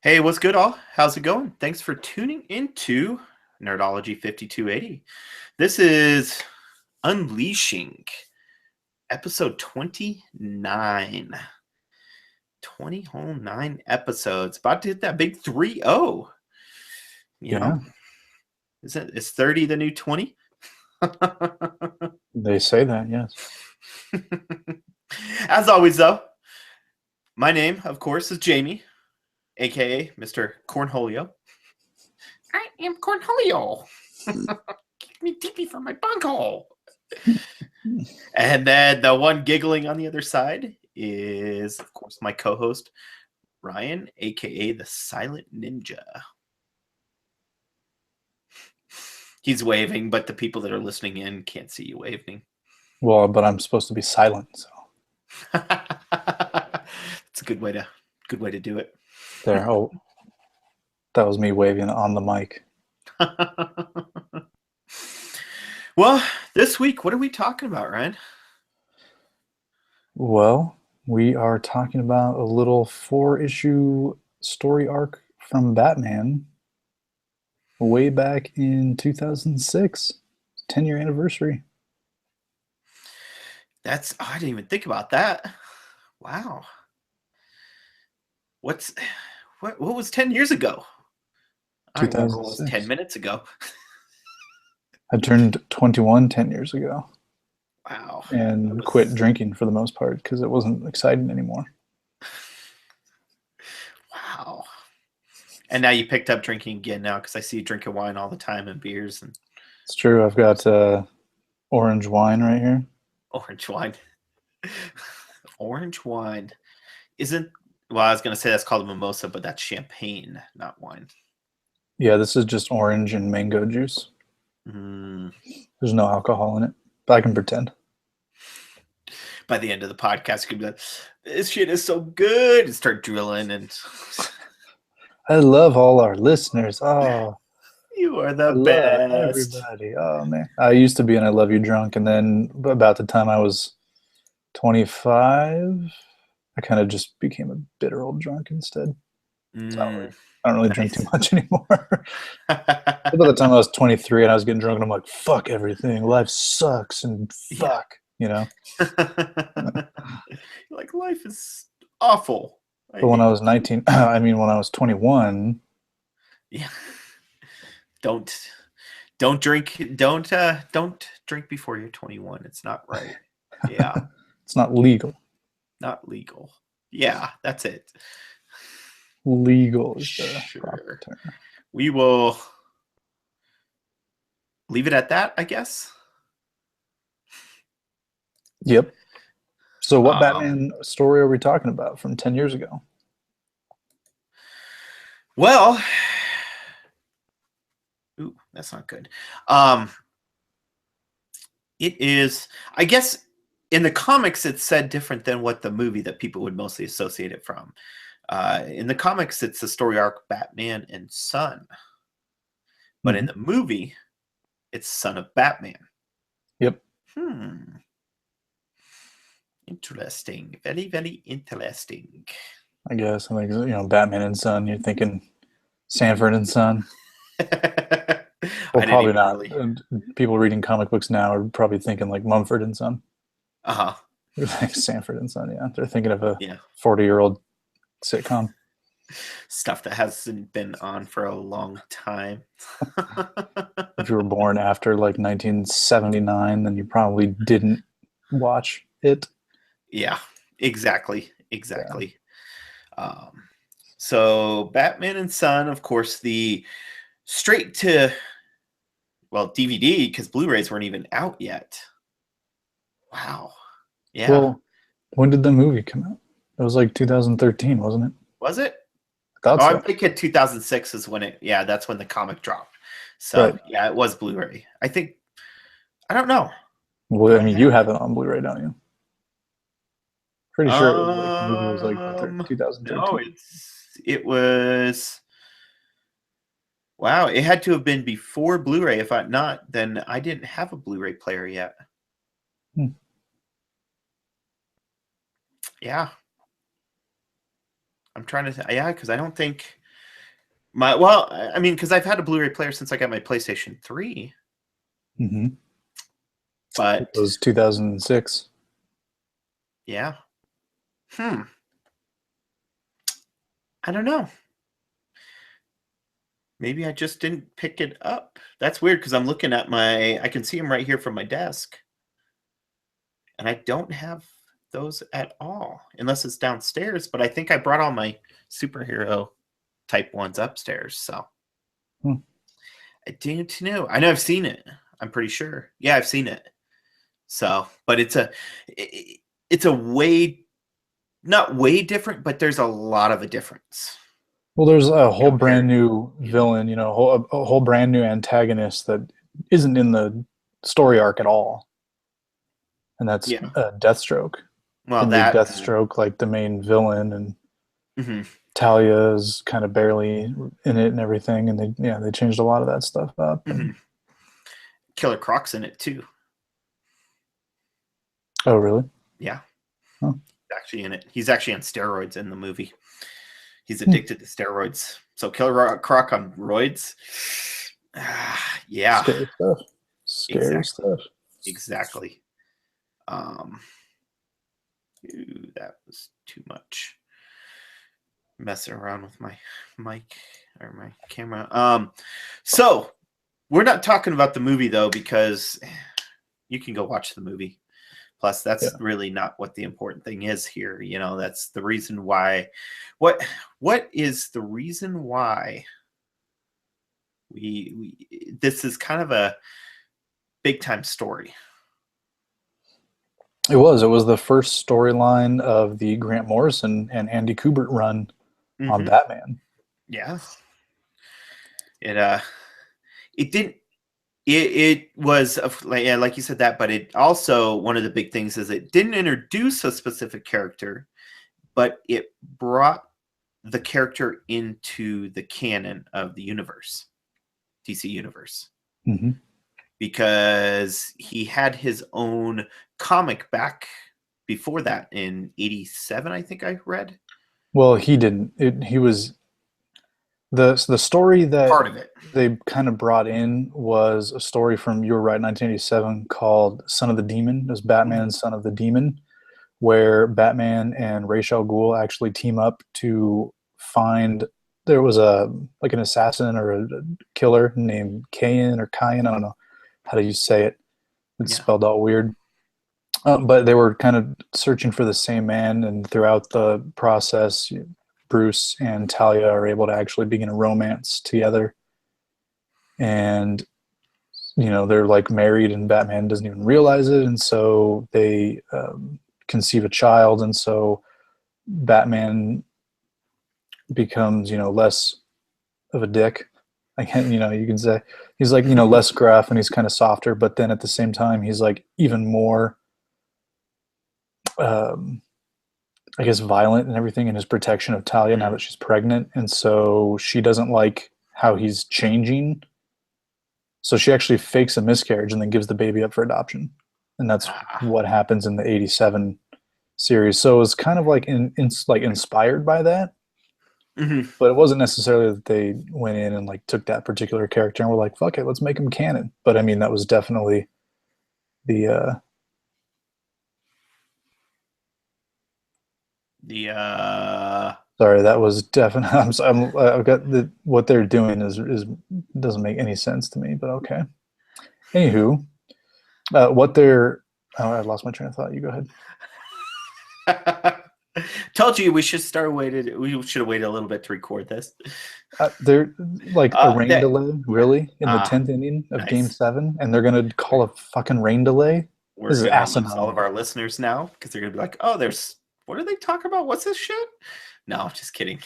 Hey, what's good, all? How's it going? Thanks for tuning into Nerdology 5280. This is Unleashing, episode 29. 20 whole 9 episodes. About to hit that big 3-0. You know, Yeah, is 30 the new 20? they say that, yes. As always, though, my name, of course, is Jamie, aka Mr. Cornholio. I am Cornholio. Kick me deeply from my bunghole. And then the one giggling on the other side is, of course, my co host, Ryan, aka the Silent Ninja. He's waving, but the people that are listening in can't see you waving. Well, but I'm supposed to be silent, so It's a good way to do it. there. Oh, that was me waving on the mic. Well, this week, what are we talking about, Ryan? Well, we are talking about a little 4-issue story arc from Batman way back in 2006, 10-year anniversary. I didn't even think about that. Wow. What's what was 10 years ago? I don't remember what was 10 2006. minutes ago. I turned 21 10 years ago Wow. That and quit was drinking for the most part because it wasn't exciting anymore. wow. And now you picked up drinking again now because I see you drinking wine all the time and beers and It's true. I've got orange wine right here. orange wine. Orange wine isn't, well, I was going to say that's called a mimosa, but that's champagne, not wine. Yeah, this is just orange and mango juice. Mm. There's no alcohol in it, but I can pretend. By the end of the podcast, you could be like, this shit is so good. And start drilling, and I love all our listeners. Oh, you are I the love best. everybody. Oh man, I used to be an I love you drunk, and then about the time I was 25, I kind of just became a bitter old drunk instead. So Mm, I don't really drink too nice. much anymore. About the time I was 23 and I was getting drunk, and I'm like, fuck everything. Life sucks and Yeah. fuck, you know. Like, life is awful. I But when I hate was 19, I mean, when I was 21, Yeah. Don't don't don't drink before you're 21. It's not right. Yeah, it's not legal. not legal. Yeah, that's it. Legal is the proper Sure. term. We will leave it at that, I guess. Yep. So, what Um, Batman story are we talking about from 10 years ago? well, ooh, that's not good. Um, it is, I guess, in the comics, it's said different than what the movie that people would mostly associate it from. In the comics, it's the story arc Batman and Son, but in Hmm. the movie, it's Son of Batman. Yep. Hmm. Interesting. Very, very interesting. I guess. I think, Batman and Son, you're thinking Sanford and Son. I Well, didn't probably even not. really. And people reading comic books now are probably thinking like Mumford and Son. Uh huh. Like Sanford and Son, yeah. They're thinking of a Yeah. 40-year-old sitcom. Stuff that hasn't been on for a long time. If you were born after like 1979, then you probably didn't watch it. Yeah. Exactly. Yeah. Exactly. Um, so Batman and Son, of course, the straight to DVD because Blu-rays weren't even out yet. Wow. Yeah. Well, when did the movie come out? It was like 2013, wasn't it? Was it? I thought Oh, I'm so. thinking 2006 is when it. Yeah, that's when the comic dropped. Right. So yeah, it was Blu-ray. I think. I don't know. Do Well, I I mean, you have? have it on Blu-ray, don't you? Pretty sure it was like the movie was like No, 2013. it was. Wow, it had to have been before Blu-ray. If I not, then I didn't have a Blu-ray player yet. Hmm. Yeah, I'm trying to. Yeah, because I don't think. I mean, because I've had a Blu-ray player since I got my PlayStation 3, Mm-hmm. but It was 2006. yeah. I don't know. Maybe I just didn't pick it up. That's weird because I'm looking at I can see them right here from my desk. And I don't have those at all, unless it's downstairs. But I think I brought all my superhero type ones upstairs. So Hmm. I didn't know. I know I've seen it. I'm pretty sure. Yeah, I've seen it. So, but it's a way, not way different, but there's a lot of a difference. Well, there's a whole Compared, brand new villain, a whole brand new antagonist that isn't in the story arc at all, and that's Yeah. Deathstroke. Well, They made that. Deathstroke like the main villain, and Mhm. Talia is kind of barely in it and everything, and they changed a lot of that stuff up. And, Killer Croc's in it too. oh, really? Yeah. Oh. Actually in it. He's actually on steroids in the movie. He's addicted to steroids. So Killer Croc on roids. Yeah. Scary stuff. Scary stuff. Exactly. Ooh, that was too much. Messing around with my mic or my camera. So we're not talking about the movie though, because you can go watch the movie. Plus, that's really not what the important thing is here. That's the reason why. What is the reason why this is kind of a big time story? It was the first storyline of the Grant Morrison and Andy Kubert run on Batman. Yeah. It didn't. It was like you said that, but it also, one of the big things is it didn't introduce a specific character, but it brought the character into the canon of the universe, DC universe, because he had his own comic back before that in '87, I think I read. Well, he didn't. He was the story that Part of it. they kind of brought in was a story from, you were right, 1987, called Son of the Demon. It was Batman, Son of the Demon, where Batman and Ra's al Ghul actually team up to find, there was an assassin or a killer named Kayan or Kyan. I don't know how do you say it. It's spelled out weird. But they were kind of searching for the same man, and throughout the process, Bruce and Talia are able to actually begin a romance together. And they're like married, and Batman doesn't even realize it, and so they conceive a child, and so Batman becomes less of a dick. I can't, you can say he's like less gruff, and he's kind of softer, but then at the same time he's like even more I guess violent and everything in his protection of Talia now that she's pregnant, and so she doesn't like how he's changing. So she actually fakes a miscarriage and then gives the baby up for adoption, and that's what happens in the '87 series. So it was kind of like inspired by that, but it wasn't necessarily that they went in and like took that particular character and were like, "Fuck it, let's make him canon." But I mean, that was definitely the sorry, that was definitely. I've got what they're doing is doesn't make any sense to me, but okay. Anywho, what they're I lost my train of thought. You go ahead. Told you we should we should have waited a little bit to record this. They're like a rain delay, really, in the 10th inning of Game 7, and they're gonna call a fucking rain delay. This is asinine. Lose all of our listeners now because they're gonna be like, "Oh, what are they talking about? What's this shit?" No, just kidding.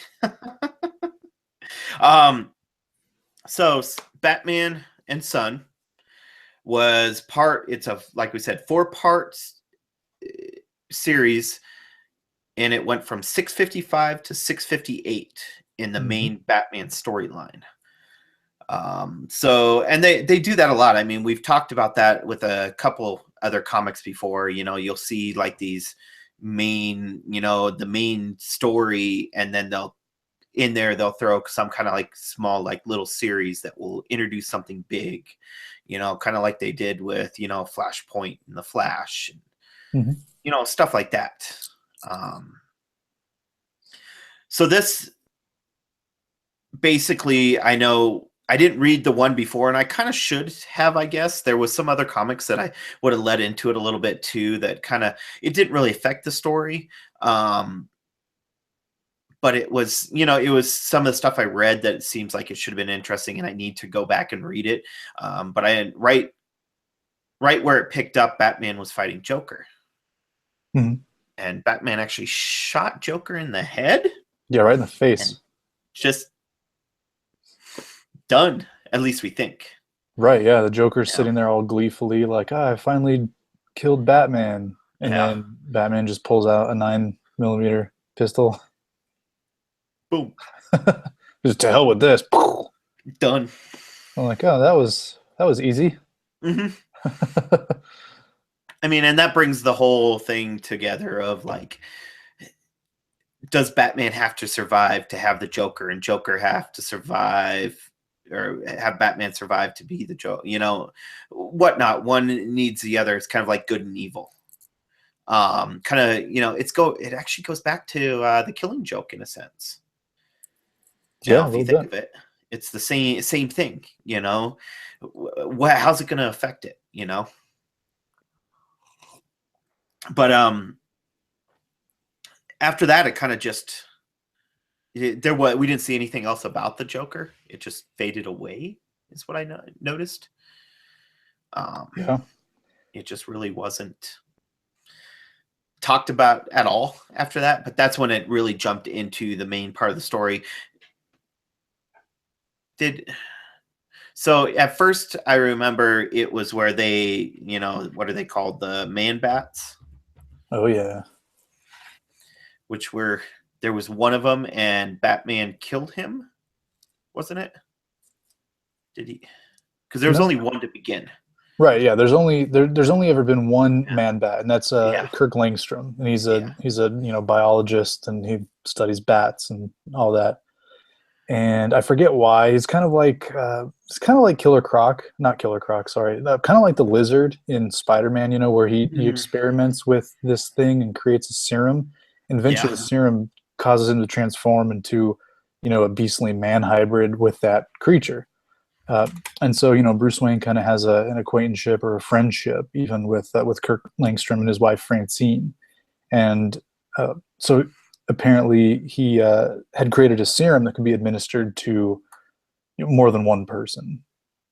So Batman and Son was it's like we said, 4 parts series, and it went from 655 to 658 in the main Batman storyline. So, and they do that a lot. I mean, we've talked about that with a couple other comics before. You'll see like these main, the main story, and then they'll in there they'll throw some kind of like small like little series that will introduce something big, kind of like they did with Flashpoint and the Flash, and stuff like that. So this basically, I know I didn't read the one before, and I kind of should have, I guess. There was some other comics that I would have led into it a little bit too that kind of, it didn't really affect the story. But it was, it was some of the stuff I read that it seems like it should have been interesting, and I need to go back and read it. But right where it picked up, Batman was fighting Joker. And Batman actually shot Joker in the head. Yeah, right in the face. Just done, at least we think. Right, yeah. The Joker's sitting there all gleefully like, I finally killed Batman. And then Batman just pulls out a 9mm pistol. Boom. Just to hell with this. Done. I'm like, oh, that was easy. I mean, and that brings the whole thing together of like, does Batman have to survive to have the Joker, and Joker have to survive, or have Batman survive to be the Joker? Whatnot. One needs the other. It's kind of like good and evil. Kind of, it actually goes back to the Killing Joke in a sense. If you think of it, it's the same thing. How's it going to affect it? But after that, it kind of just we didn't see anything else about the Joker. It just faded away, is what I noticed. It just really wasn't talked about at all after that. But that's when it really jumped into the main part of the story. So at first, I remember it was where they, what are they called? The Man Bats. Oh, yeah. Which there was one of them, and Batman killed him, wasn't it? Did he? Because there was only one to begin. Right, yeah. There's only ever been one Man Bat, and that's Kirk Langstrom, and he's a biologist, and he studies bats and all that. And I forget why. He's kind of like Killer Croc, not Killer Croc, sorry. Kind of like the Lizard in Spider-Man, where he experiments with this thing and creates a serum. And eventually the serum causes him to transform into, a beastly man hybrid with that creature. And so, Bruce Wayne kind of has an acquaintanceship or a friendship even with Kirk Langstrom and his wife Francine. And so apparently he had created a serum that could be administered to more than one person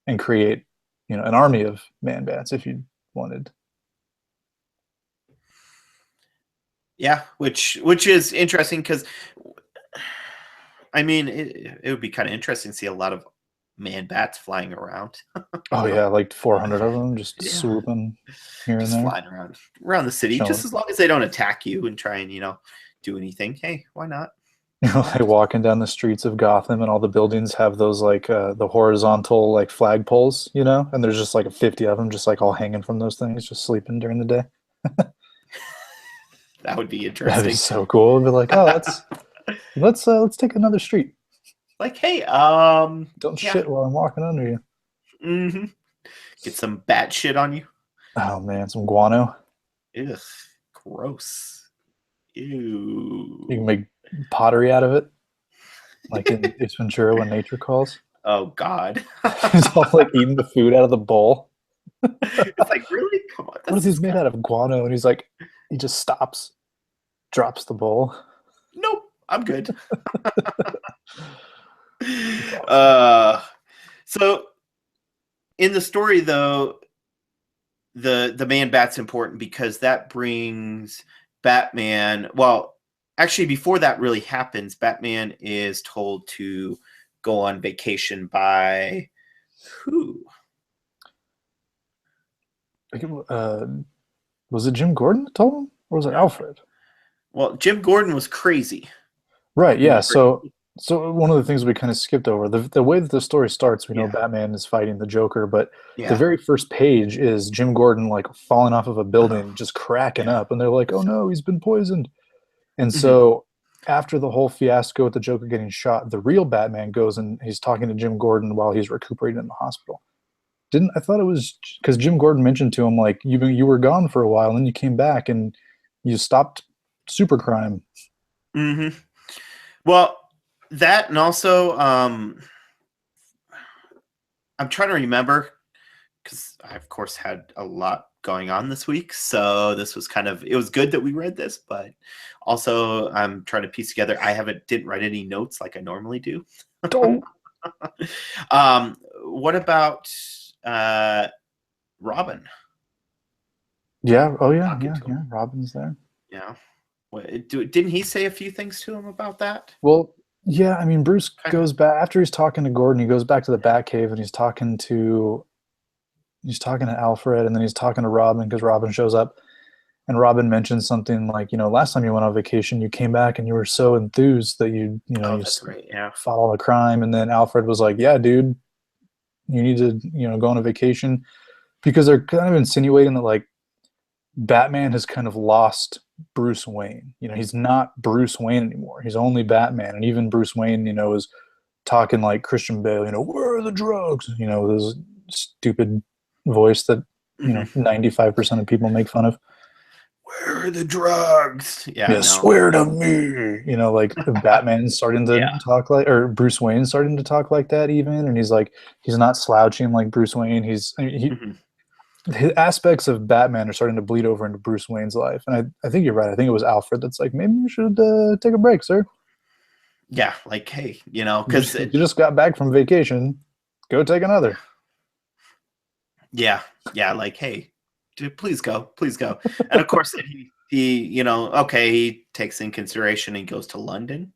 and create, an army of Man Bats if you wanted. Yeah, which is interesting because, I mean, it would be kind of interesting to see a lot of Man Bats flying around. Oh yeah, like 400 of them just swooping here and there, flying around the city, just as long as they don't attack you and try and do anything. Hey, why not? Like walking down the streets of Gotham, and all the buildings have those like the horizontal like flagpoles, and there's just like 50 of them, just like all hanging from those things, just sleeping during the day. That would be interesting. That'd be so cool. It'd be like, oh, let's take another street. Like, hey, don't shit while I'm walking under you. Mm-hmm. Get some bat shit on you. Oh man, some guano. Ugh, gross. Ew. You can make pottery out of it, like in Ace Ventura When Nature Calls. Oh God. He's all like eating the food out of the bowl. It's like, really? Come on. What is this made out of? Guano? And he's like, he just stops, drops the bowl. Nope, I'm good. So in the story though, the Man Bat's important because that brings Batman. Well, actually, before that really happens, Batman is told to go on vacation by who? Was it Jim Gordon that told him, or was it Alfred? Well, Jim Gordon was crazy. Right, yeah. So one of the things we kind of skipped over, the way that the story starts, we know Batman is fighting the Joker, but the very first page is Jim Gordon like falling off of a building, just cracking up, and they're like, oh no, he's been poisoned. And so after the whole fiasco with the Joker getting shot, the real Batman goes and he's talking to Jim Gordon while he's recuperating in the hospital. Didn't I thought it was because Jim Gordon mentioned to him like you were gone for a while and then you came back and you stopped supercrime. Mm-hmm. Well, that and also I'm trying to remember because I of course had a lot going on this week, so this was it was good that we read this, but also I'm trying to piece together. I didn't write any notes like I normally do. Don't. What about Robin? Yeah. Oh yeah. Talking Yeah. to him. Yeah. Robin's there. Yeah. Didn't he say a few things to him about that? Well, yeah. I mean, Bruce goes back after he's talking to Gordon. He goes back to the Batcave and he's talking to Alfred, and then he's talking to Robin because Robin shows up, and Robin mentions something like, last time you went on vacation, you came back and you were so enthused that you that's right, yeah, fought all the crime, and then Alfred was like, yeah, dude, you need to go on a vacation, because they're kind of insinuating that like Batman has kind of lost Bruce Wayne. He's not Bruce Wayne anymore. He's only Batman, and even Bruce Wayne, is talking like Christian Bale. Where are the drugs? This stupid voice that 95% of people make fun of. Where are the drugs? Yeah, swear to me. Like Batman's starting to talk like, or Bruce Wayne's starting to talk like that even, and he's like, he's not slouching like Bruce Wayne. His aspects of Batman are starting to bleed over into Bruce Wayne's life, and I think you're right. I think it was Alfred that's like, maybe you should take a break, sir. Yeah, like, hey, because you just got back from vacation, go take another. Yeah, like, hey, dude, please go. And of course, he okay, he takes in consideration and goes to London.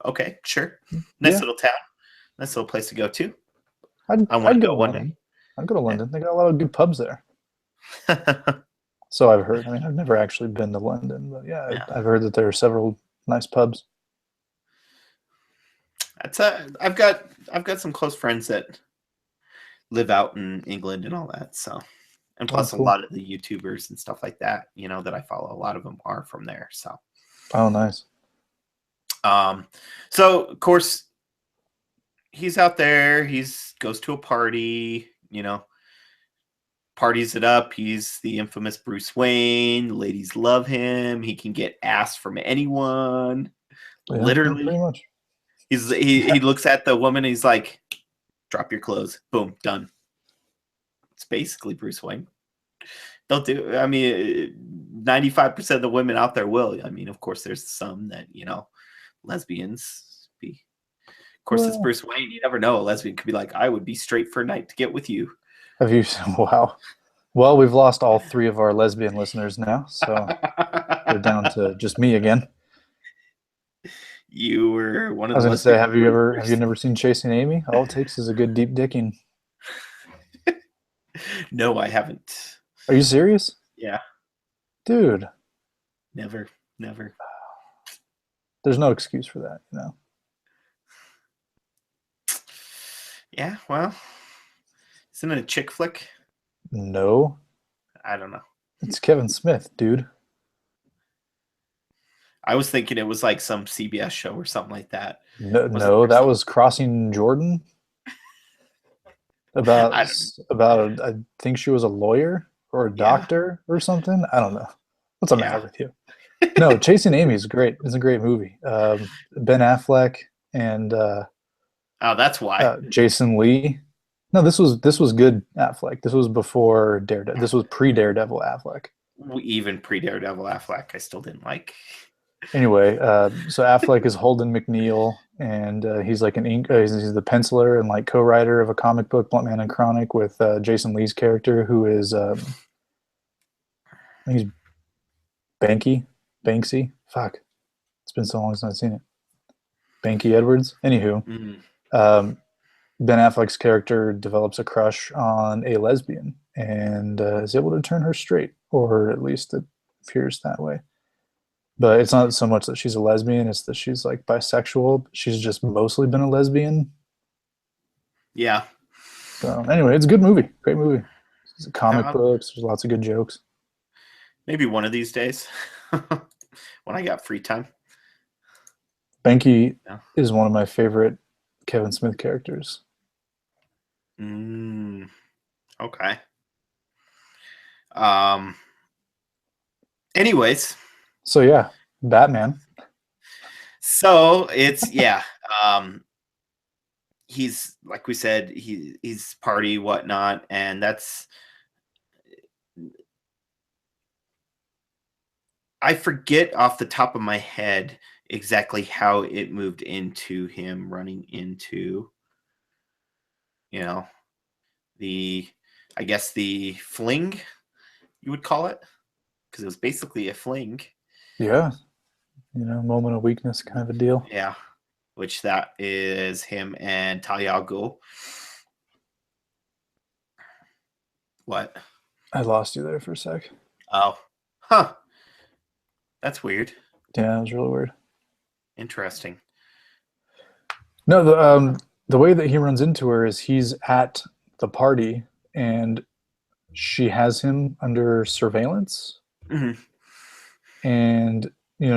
Okay, sure, nice little town, nice little place to go to. I want to go one day. I'd go to London. They got a lot of good pubs there. So I've heard. I mean, I've never actually been to London, but yeah. I've heard that there are several nice pubs. I've got some close friends that live out in England and all that. So, and plus cool. A lot of the YouTubers and stuff like that, that I follow, a lot of them are from there. So, oh, nice. So of course he's out there. Goes to a party, parties it up. He's the infamous Bruce Wayne. Ladies love him. He can get asked from anyone. Yeah, literally, pretty much. He looks at the woman. And he's like, "Drop your clothes." Boom, done. It's basically Bruce Wayne. They'll do. I mean, 95% of the women out there will. I mean, of course, there's some that lesbians be. Of course, it's Bruce Wayne. You never know. A lesbian could be like, "I would be straight for a night to get with you." Have you? Wow. Well, we've lost all 3 of our lesbian listeners now, so we're down to just me again. You were one of. I was going to say, have you never seen Chasing Amy? All it takes is a good deep dicking. No, I haven't. Are you serious? Yeah. Dude. Never. There's no excuse for that, Yeah, well, isn't it a chick flick? No. I don't know. It's Kevin Smith, dude. I was thinking it was like some CBS show or something like that. No, that was Crossing Jordan. About I think she was a lawyer or a doctor or something. I don't know. What's the matter with you? No, Chasing Amy is great. It's a great movie. Ben Affleck and oh, that's why. Jason Lee. No, this was good Affleck. This was before Daredevil. This was pre-Daredevil Affleck. Even pre-Daredevil Affleck, I still didn't like. Anyway, so Affleck is Holden McNeil, and he's like he's the penciler and like co-writer of a comic book, Blunt Man and Chronic, with Jason Lee's character, who is I think he's Banksy. Fuck, it's been so long since I've seen it. Banky Edwards. Anywho, Ben Affleck's character develops a crush on a lesbian and is able to turn her straight, or at least it appears that way. But it's not so much that she's a lesbian, it's that she's like bisexual. She's just mostly been a lesbian. Yeah. So anyway, it's a good movie. Great movie. It's comic books. There's lots of good jokes. Maybe one of these days. when I got free time. Benki Yeah. is one of my favorite Kevin Smith characters. Okay. Anyways, So yeah, Batman. so it's he's like we said, he's party whatnot, and I forget off the top of my head exactly how it moved into him running into, the I guess the fling, you would call it, because it was basically a fling. Yeah, moment of weakness kind of a deal. Yeah, which that is him and Talia al Ghul. What? I lost you there for a sec. Oh, huh. That's weird. Yeah, that was really weird. Interesting. No, the way that he runs into her is he's at the party and she has him under surveillance. Mm-hmm. And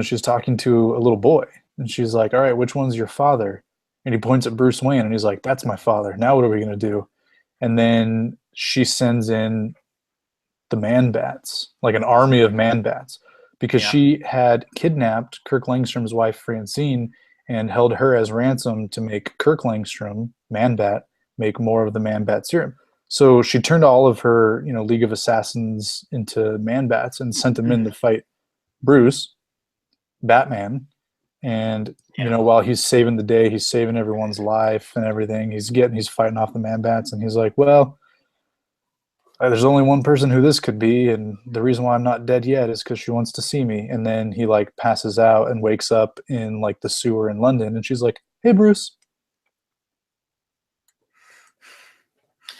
she's talking to a little boy and she's like, all right, which one's your father? And he points at Bruce Wayne and he's like, that's my father. Now what are we going to do? And then she sends in the man bats, like an army of man bats, because she had kidnapped Kirk Langstrom's wife Francine and held her as ransom to make Kirk Langstrom, man bat, make more of the man bat serum. So she turned all of her League of Assassins into man bats and sent them in to fight Bruce, Batman. And while he's saving the day, he's saving everyone's life and everything, he's fighting off the man bats, and he's like, well, there's only one person who this could be, and the reason why I'm not dead yet is because she wants to see me. And then he like passes out and wakes up in like the sewer in London, and she's like, hey, Bruce.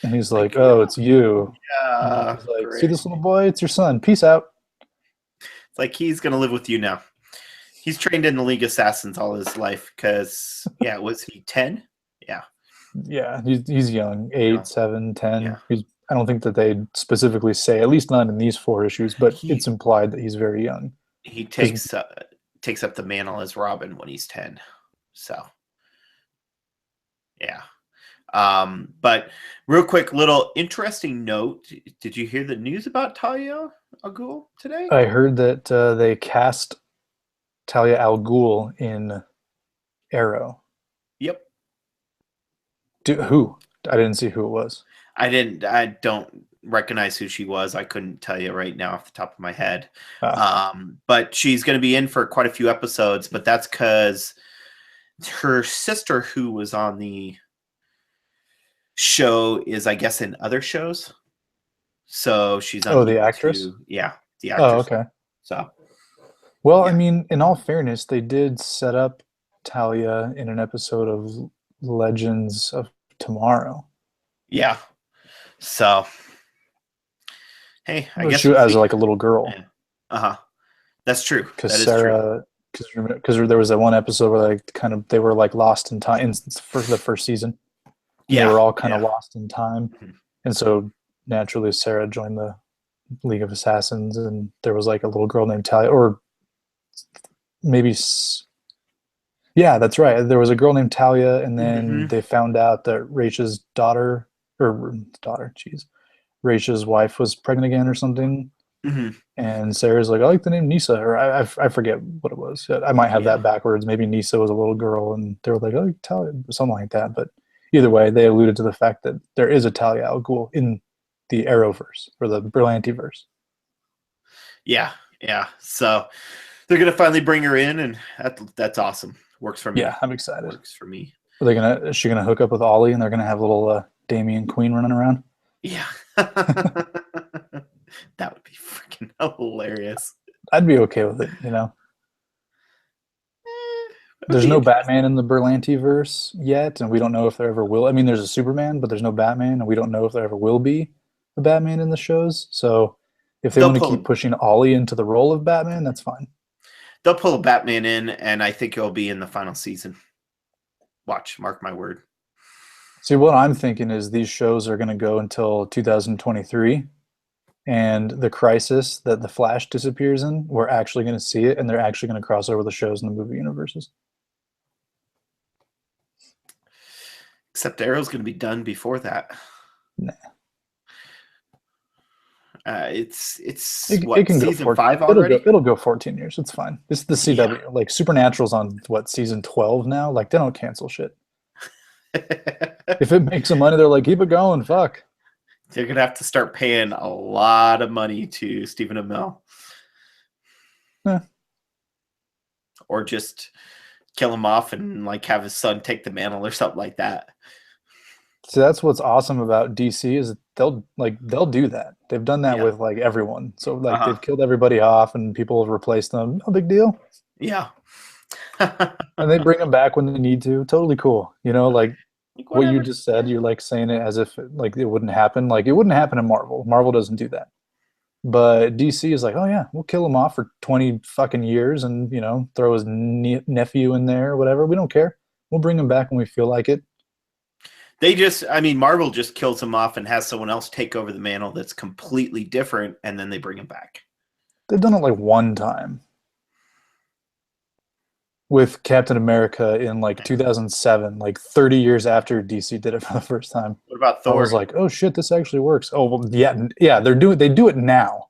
And he's like, oh, it's you. Yeah. He's like, see this little boy? It's your son. Peace out. It's like he's going to live with you now. He's trained in the League of Assassins all his life because, was he 10? Yeah. Yeah, he's young, 8, 7, 10. Yeah. I don't think that they specifically say, at least not in these 4 issues, but it's implied that he's very young. He takes up the mantle as Robin when he's 10. So, yeah. But real quick, little interesting note. Did you hear the news about Talia al Ghul today? I heard that they cast Talia al Ghul in Arrow. Yep. Who? I didn't see who it was. I don't recognize who she was. I couldn't tell you right now off the top of my head. But she's going to be in for quite a few episodes, but that's because her sister, who was on the show, is, I guess, in other shows. So she's on the actress? Yeah, the actress. Oh, okay. So, well, I mean, in all fairness, they did set up Talia in an episode of Legends of Tomorrow. Yeah. So, hey, I guess she as like a little girl. Yeah. That's true. Because Sarah, because there was that one episode where they were like lost in time for the first season. Yeah, they were all kind of lost in time, and so naturally Sarah joined the League of Assassins, and there was like a little girl named Talia, or maybe. Yeah, that's right. There was a girl named Talia, and then they found out that Raisha's Raisha's wife was pregnant again or something. And Sarah's like, I like the name Nisa, or I forget what it was. I might have that backwards. Maybe Nisa was a little girl, and they were like, oh, Talia, something like that. But either way, they alluded to the fact that there is a Talia al Ghul in the Arrowverse, or the Berlantiverse. Yeah. So they're gonna finally bring her in, and that's awesome. Works for me. Yeah, I'm excited. Works for me. Is she gonna hook up with Ollie, and they're gonna have little Damian Queen running around? Yeah. That would be freaking hilarious. I'd be okay with it, There's no Batman in the Berlantiverse yet, and we don't know if there ever will. I mean, there's a Superman, but there's no Batman, and we don't know if there ever will be a Batman in the shows. So if they want to keep pushing Ollie into the role of Batman, that's fine. They'll pull a Batman in, and I think it'll be in the final season. Watch, mark my word. See, what I'm thinking is these shows are going to go until 2023, and the crisis that the Flash disappears in, we're actually going to see it, and they're actually going to cross over the shows in the movie universes. Except Arrow's going to be done before that. Nah. It's It what, can season go 5 already? It'll go 14 years. It's fine. It's the CW. Yeah. Like Supernatural's on what, season 12 now? Like they don't cancel shit. If it makes some money, they're like, keep it going. Fuck. They're gonna have to start paying a lot of money to Stephen Amell. Or just kill him off and like have his son take the mantle or something like that. So that's what's awesome about DC is they'll do that. They've done that Yeah. with like everyone. So like they've killed everybody off and people have replaced them. No big deal. Yeah. And they bring them back when they need to. Totally cool. You know, like what you just said, you're like saying it as if like it wouldn't happen. Like it wouldn't happen in Marvel. Marvel doesn't do that. But DC is like, oh yeah, we'll kill him off for 20 fucking years and, you know, throw his nephew in there or whatever. We don't care. We'll bring him back when we feel like it. Marvel just kills him off and has someone else take over the mantle that's completely different, and then they bring him back. They've done it like one time with Captain America in like 2007, like 30 years after DC did it for the first time. What about Thor? I was like, oh shit, this actually works. Oh well, yeah, they do it now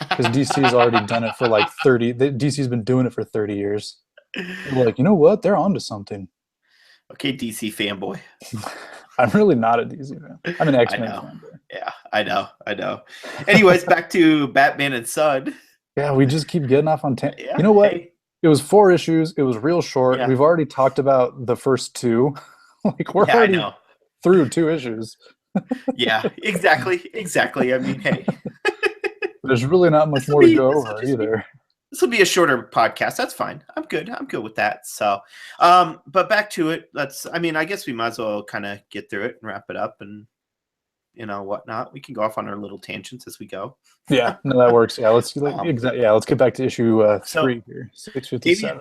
because DC's already done it for like 30. DC's been doing it for 30 years. They're like, you know what? They're onto something. Okay, DC fanboy. I'm really not a DC fan. I'm an X-Men fanboy. Yeah, I know. Anyways, back to Batman and Son. Yeah, we just keep getting off on tangent. You know what? Hey. It was 4 issues. It was real short. Yeah. We've already talked about the first 2. Like we're already through 2 issues. Yeah, exactly. I mean, hey. There's really not much more to go over either. This will be a shorter podcast. That's fine. I'm good with that. So, but back to it. I guess we might as well kind of get through it and wrap it up and, you know, whatnot. We can go off on our little tangents as we go. Yeah, no, that works. Yeah, let's get back to issue 3 here. 657.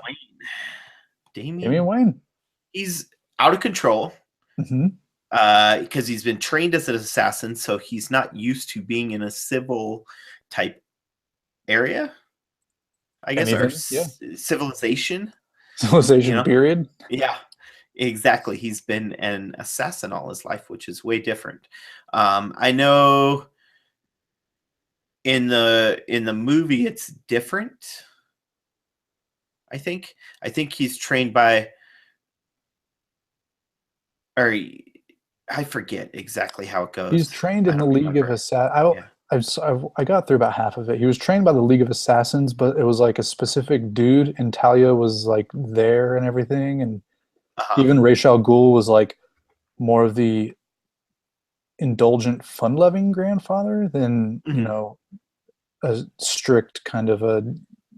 Damian Wayne. He's out of control. Because he's been trained as an assassin, so he's not used to being in a civil type area. I guess civilization. Civilization, period. Yeah, exactly. He's been an assassin all his life, which is way different. I know in the movie it's different. I think he's trained by, or I forget exactly how it goes. He's trained in the League of Assassins. I got through about half of it. He was trained by the League of Assassins, but it was like a specific dude, and Talia was like there and everything, and even Ra's al Ghul was like more of the indulgent, fun-loving grandfather than you know, a strict kind of a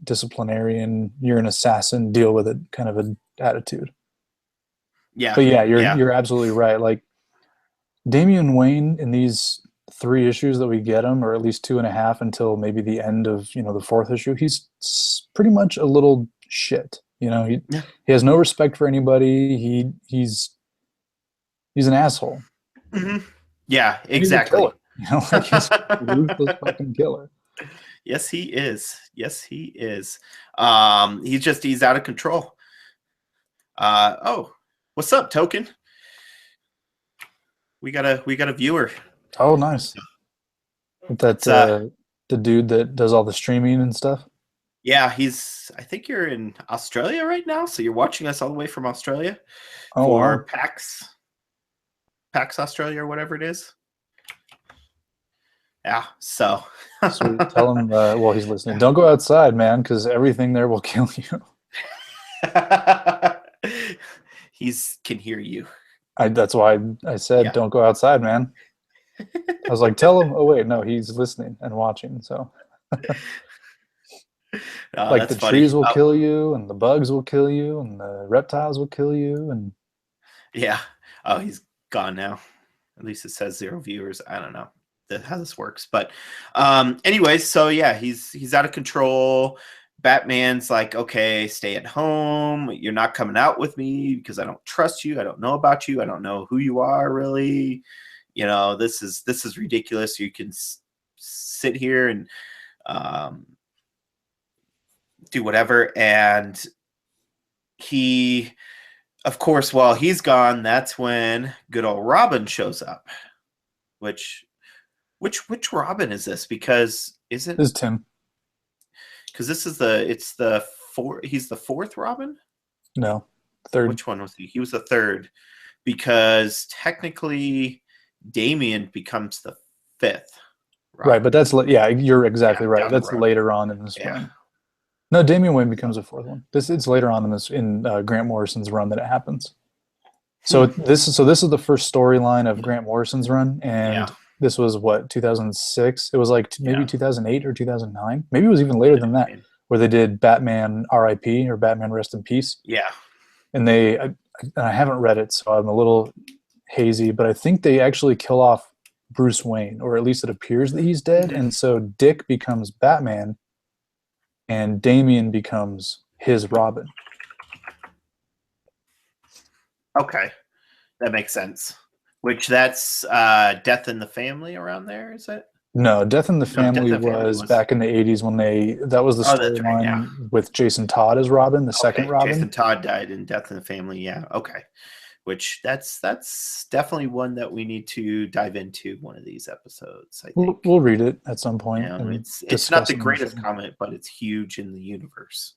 disciplinarian. You're an assassin, deal with it kind of an attitude. Yeah, but yeah, you're absolutely right. Like Damian Wayne in these 3 issues that we get him, or at least 2.5 until maybe the end of, you know, the 4th issue, he's pretty much a little shit. You know, he has no respect for anybody. He's an asshole. Yeah, exactly. You know, like he's a ruthless fucking killer. Yes, he is. He's out of control. What's up, Token? We got a viewer. Oh, nice. That's the dude that does all the streaming and stuff. Yeah, I think you're in Australia right now, so you're watching us all the way from Australia for PAX Australia or whatever it is. Yeah, so tell him while he's listening, don't go outside, man, because everything there will kill you. He can hear you. That's why I said don't go outside, man. I was like, tell him. Oh wait, no, he's listening and watching. So, like the trees will kill you, and the bugs will kill you, and the reptiles will kill you, and yeah. Oh, he's gone now. At least it says 0 viewers. I don't know how this works, but anyways, so yeah, he's out of control. Batman's like, okay, stay at home. You're not coming out with me because I don't trust you. I don't know about you. I don't know who you are really. You know, this is ridiculous. You can sit here and do whatever. And he, of course, while he's gone, that's when good old Robin shows up. Which Robin is this? Because This is Tim. Because he's the fourth Robin? No, third. Which one was he? He was the third. Because technically Damian becomes the fifth Robin. Right, but that's, you're exactly right. That's later on in this run. No, Damian Wayne becomes the fourth one. It's later on in Grant Morrison's run that it happens. So this is the first storyline of Grant Morrison's run, and this was what, 2006? It was like maybe 2008 or 2009. Maybe it was even later than that, where they did Batman R.I.P. or Batman Rest in Peace. Yeah. And I haven't read it, so I'm a little hazy, but I think they actually kill off Bruce Wayne, or at least it appears that he's dead. And so Dick becomes Batman, and Damian becomes his Robin. Okay, that makes sense. Which that's Death in the Family around there, is it? No, Death in the Family was back in the 80s when that was the storyline with Jason Todd as Robin, the second Robin. Jason Todd died in Death in the Family, yeah. Okay. Which that's definitely one that we need to dive into one of these episodes, I think. We'll read it at some point. It's not the greatest comic, but it's huge in the universe.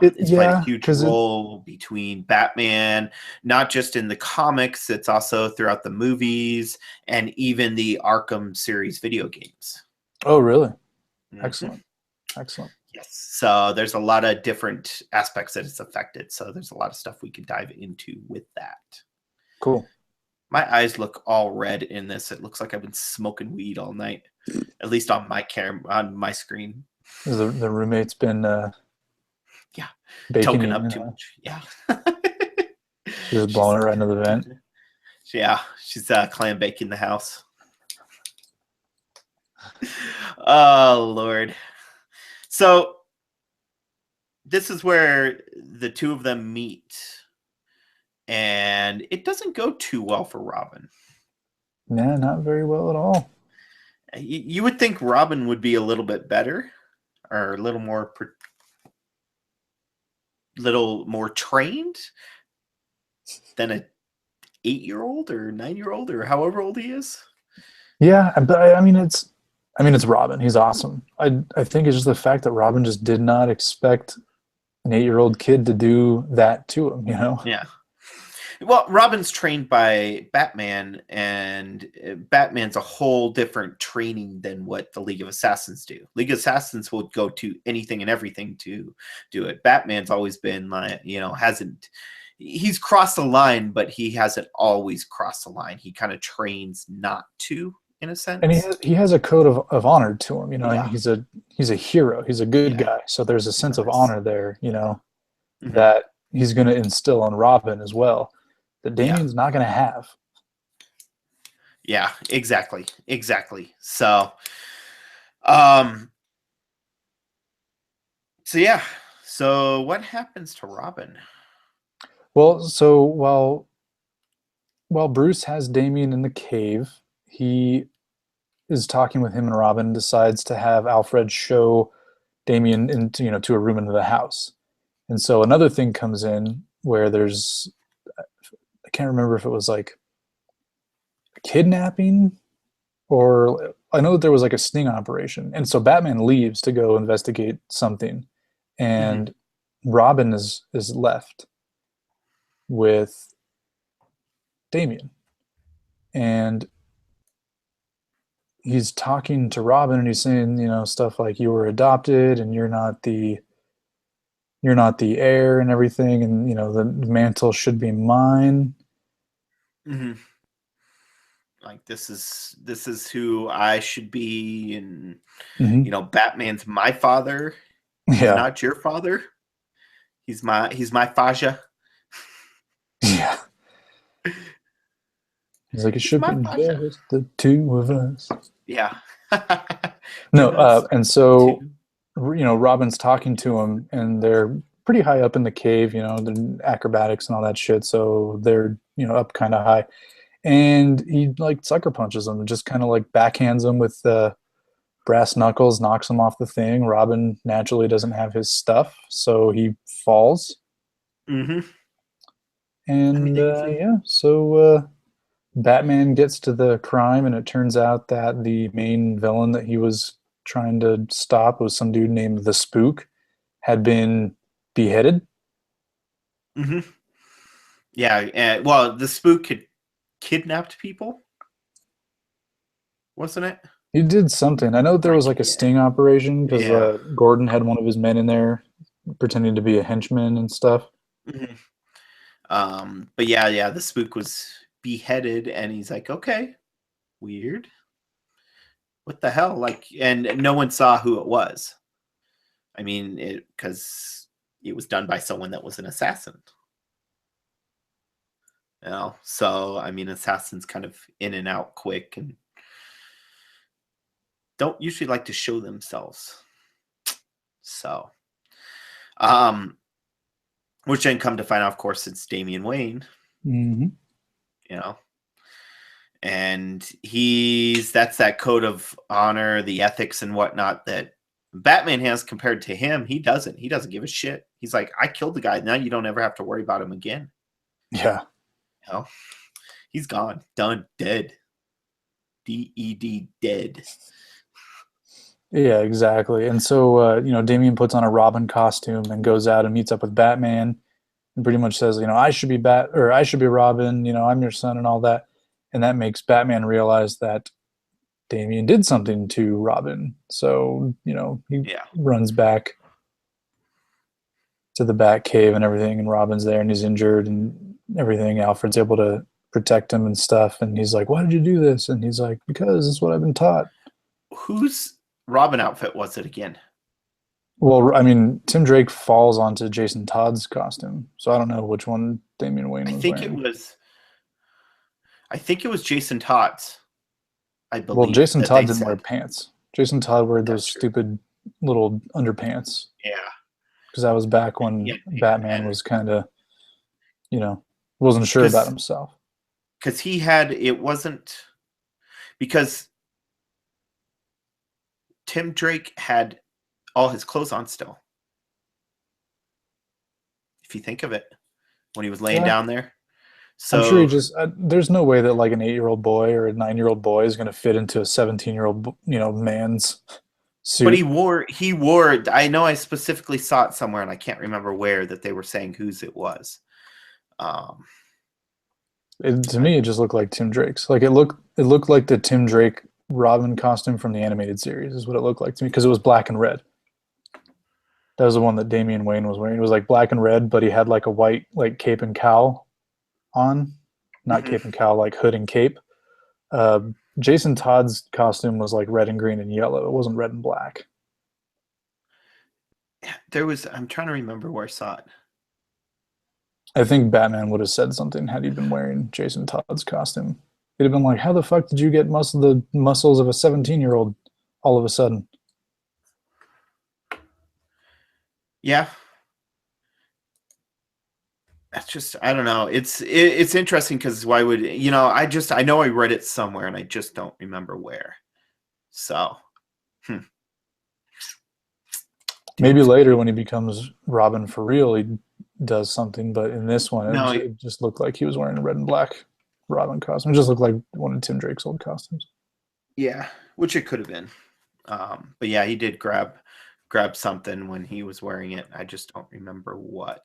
It's played a huge role between Batman, not just in the comics, it's also throughout the movies and even the Arkham series video games. Oh, really? Mm-hmm. Excellent. Yes. So there's a lot of different aspects that it's affected. So there's a lot of stuff we could dive into with that. Cool. My eyes look all red in this. It looks like I've been smoking weed all night, at least on my on my screen. The roommate's been token up too much. Yeah. She's blowing it right into the vent. Yeah, she's clam baking the house. Oh Lord. So this is where the two of them meet, and it doesn't go too well for Robin. Nah, not very well at all. You would think Robin would be a little bit better, or a little more trained than a 8-year-old or 9-year-old or however old he is. Yeah, but I mean it's Robin. He's awesome. I think it's just the fact that Robin just did not expect an 8-year-old kid to do that to him, you know? Yeah. Well, Robin's trained by Batman, and Batman's a whole different training than what the League of Assassins do. League of Assassins will go to anything and everything to do it. Batman's always been like, he's crossed the line, but he hasn't always crossed the line. He kind of trains not to, in a sense. And he has a code of honor to him, he's a hero. He's a good guy. So there's a sense of honor there, that he's going to instill on Robin as well, that Damian's not going to have. Yeah, exactly. So, so what happens to Robin? Well, so while Bruce has Damian in the cave, he is talking with him and Robin and decides to have Alfred show Damian into, to a room in the house. And so another thing comes in where there's, I can't remember if it was like kidnapping, or I know that there was like a sting operation. And so Batman leaves to go investigate something, and Robin is left with Damian, and he's talking to Robin, and he's saying, stuff like, you were adopted and you're not the heir and everything, and the mantle should be mine. Mm-hmm. Like this is who I should be, and Batman's my father. He's not your father. He's my Faja. Yeah. He's like, it should be just the two of us. Yeah. No, and so Robin's talking to him, and they're pretty high up in the cave, the acrobatics and all that shit, so they're up kind of high, and he like sucker punches him and just kind of like backhands him with brass knuckles, knocks him off the thing. Robin naturally doesn't have his stuff, so he falls. Mm-hmm. And yeah, so Batman gets to the crime, and it turns out that the main villain that he was trying to stop was some dude named the Spook, had been beheaded. Mm-hmm. Yeah. Well, the Spook had kidnapped people, wasn't it? He did something. I know there was like a sting operation because Yeah. Gordon had one of his men in there pretending to be a henchman and stuff. Mm-hmm. But yeah, the Spook was beheaded, and he's like, okay, weird. What the hell? Like, and no one saw who it was. I mean, because it was done by someone that was an assassin. So I mean, assassins kind of in and out quick and don't usually like to show themselves. So, which then come to find out, of course, it's Damian Wayne. Mm-hmm. And that's that code of honor, the ethics and whatnot that Batman has compared to him. He doesn't give a shit. He's like, I killed the guy. Now you don't ever have to worry about him again. Yeah. He's gone, done, dead. DED, dead. Yeah, exactly. And so, Damian puts on a Robin costume and goes out and meets up with Batman and pretty much says, I should be I should be Robin, I'm your son and all that. And that makes Batman realize that Damian did something to Robin. So, he runs back to the Batcave and everything, and Robin's there and he's injured and everything. Alfred's able to protect him and stuff. And he's like, why did you do this? And he's like, because it's what I've been taught. Whose Robin outfit was it again? Well, I mean, Tim Drake falls onto Jason Todd's costume, so I don't know which one Damian Wayne was wearing. I think it was Jason Todd's. I believe. Well, Jason Todd didn't wear pants. Jason Todd wore those stupid little underpants. Yeah. Because that was back when Batman was kind of, wasn't sure about himself. Because because Tim Drake had all his clothes on still. If you think of it, when he was laying down there. So I'm sure he just, there's no way that like an 8-year-old boy or a 9-year-old boy is going to fit into a 17-year-old, man's suit. But he wore, I know I specifically saw it somewhere and I can't remember where that they were saying whose it was. To me, it just looked like Tim Drake's. Like it looked like the Tim Drake Robin costume from the animated series is what it looked like to me because it was black and red. That was the one that Damian Wayne was wearing. It was like black and red, but he had like a white like cape and cowl on, not cape and cowl, like hood and cape. Jason Todd's costume was like red and green and yellow. It wasn't red and black. I'm trying to remember where I saw it. I think Batman would have said something had he been wearing Jason Todd's costume. He'd have been like, how the fuck did you get the muscles of a 17-year-old all of a sudden? Yeah. That's just, I don't know. It's interesting because why would, I know I read it somewhere and I just don't remember where. So, maybe later when he becomes Robin for real, he does something. But in this one, it just looked like he was wearing a red and black Robin costume. It just looked like one of Tim Drake's old costumes. Yeah, which it could have been. But yeah, he did grab something when he was wearing it. I just don't remember what.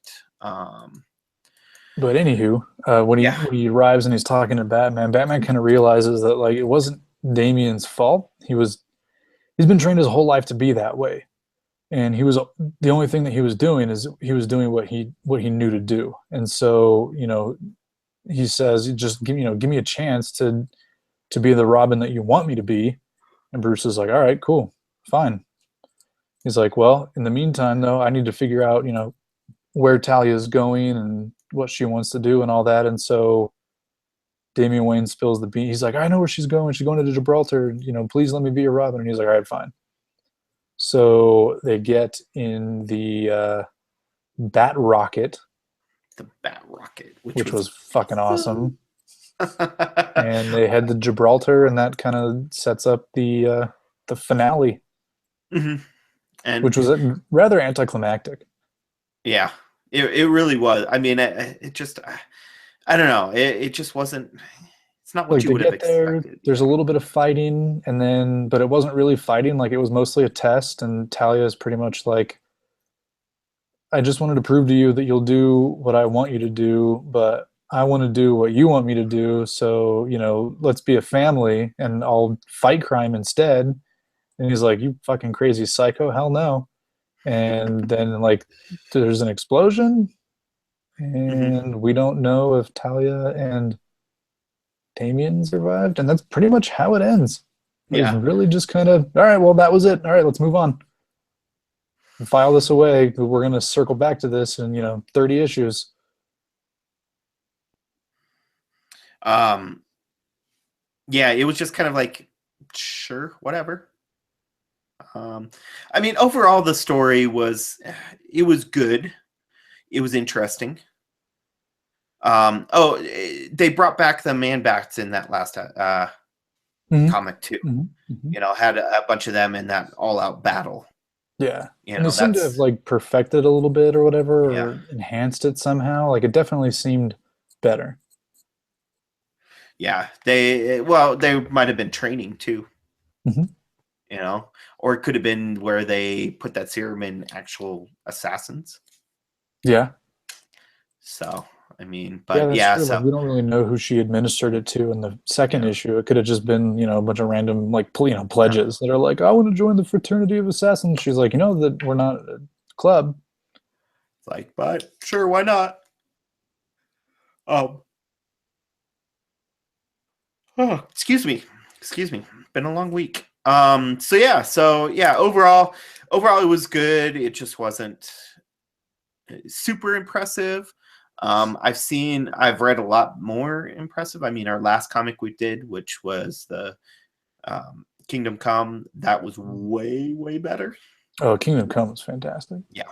But anywho, when he arrives and he's talking to Batman kind of realizes that like it wasn't Damian's fault. He's been trained his whole life to be that way, and the only thing that he was doing is he was doing what he knew to do. And so he says, just give me a chance to be the Robin that you want me to be. And Bruce is like, all right, cool, fine. He's like, well, in the meantime though, I need to figure out where Talia is going and what she wants to do and all that. And so Damian Wayne spills the beans. He's like, I know where she's going. She's going to Gibraltar. Please let me be your Robin. And he's like, all right, fine. So they get in the Bat Rocket. The Bat Rocket. Which was fucking awesome. and they head to Gibraltar, and that kind of sets up the finale, Mhm. And which was rather anticlimactic. yeah, it really was. I mean, it just I don't know. It just wasn't. It's not what Like you they would have get there, expected. there's a little bit of fighting, and then but it wasn't really fighting. Like it was mostly a test, and Talia is pretty much like, I just wanted to prove to you that you'll do what I want you to do, but I want to do what you want me to do. So, let's be a family and I'll fight crime instead. And he's like, you fucking crazy psycho. Hell no. And then, like, there's an explosion, Hmm. and we don't know if Talia and Damien survived. And that's pretty much how it ends. It was Yeah. really just kind of, all right, well, that was it. All right, let's move on. File this away. We're going to circle back to this in, 30 issues. Um. Yeah. It was just kind of like, sure, whatever. Um. I mean, overall, the story was, it was good. It was interesting. Oh, they brought back the Man Bats in that last Mhm. comic too. Mhm. Mhm. Had a bunch of them in that all-out battle. Yeah. And they seem to have That's like perfected a little bit or whatever, yeah, or enhanced it somehow. Like it definitely seemed better. yeah. They might have been training too. Mhm. You know, or it could have been where they put that serum in actual assassins. Yeah. So I mean, Yeah, but that's yeah, true. Like so we don't really know who she administered it to in the second yeah, issue. It could have just been, a bunch of random like uh, pledges that are like, I want to join the fraternity of assassins. She's like, that we're not a club. it's like, but sure, why not? Um, oh, excuse me. Been a long week. So yeah. Overall, it was good. It just wasn't super impressive. I've read a lot more impressive. I mean, our last comic we did, which was the Kingdom Come, that was way better. Oh, Kingdom Come is fantastic. Yeah.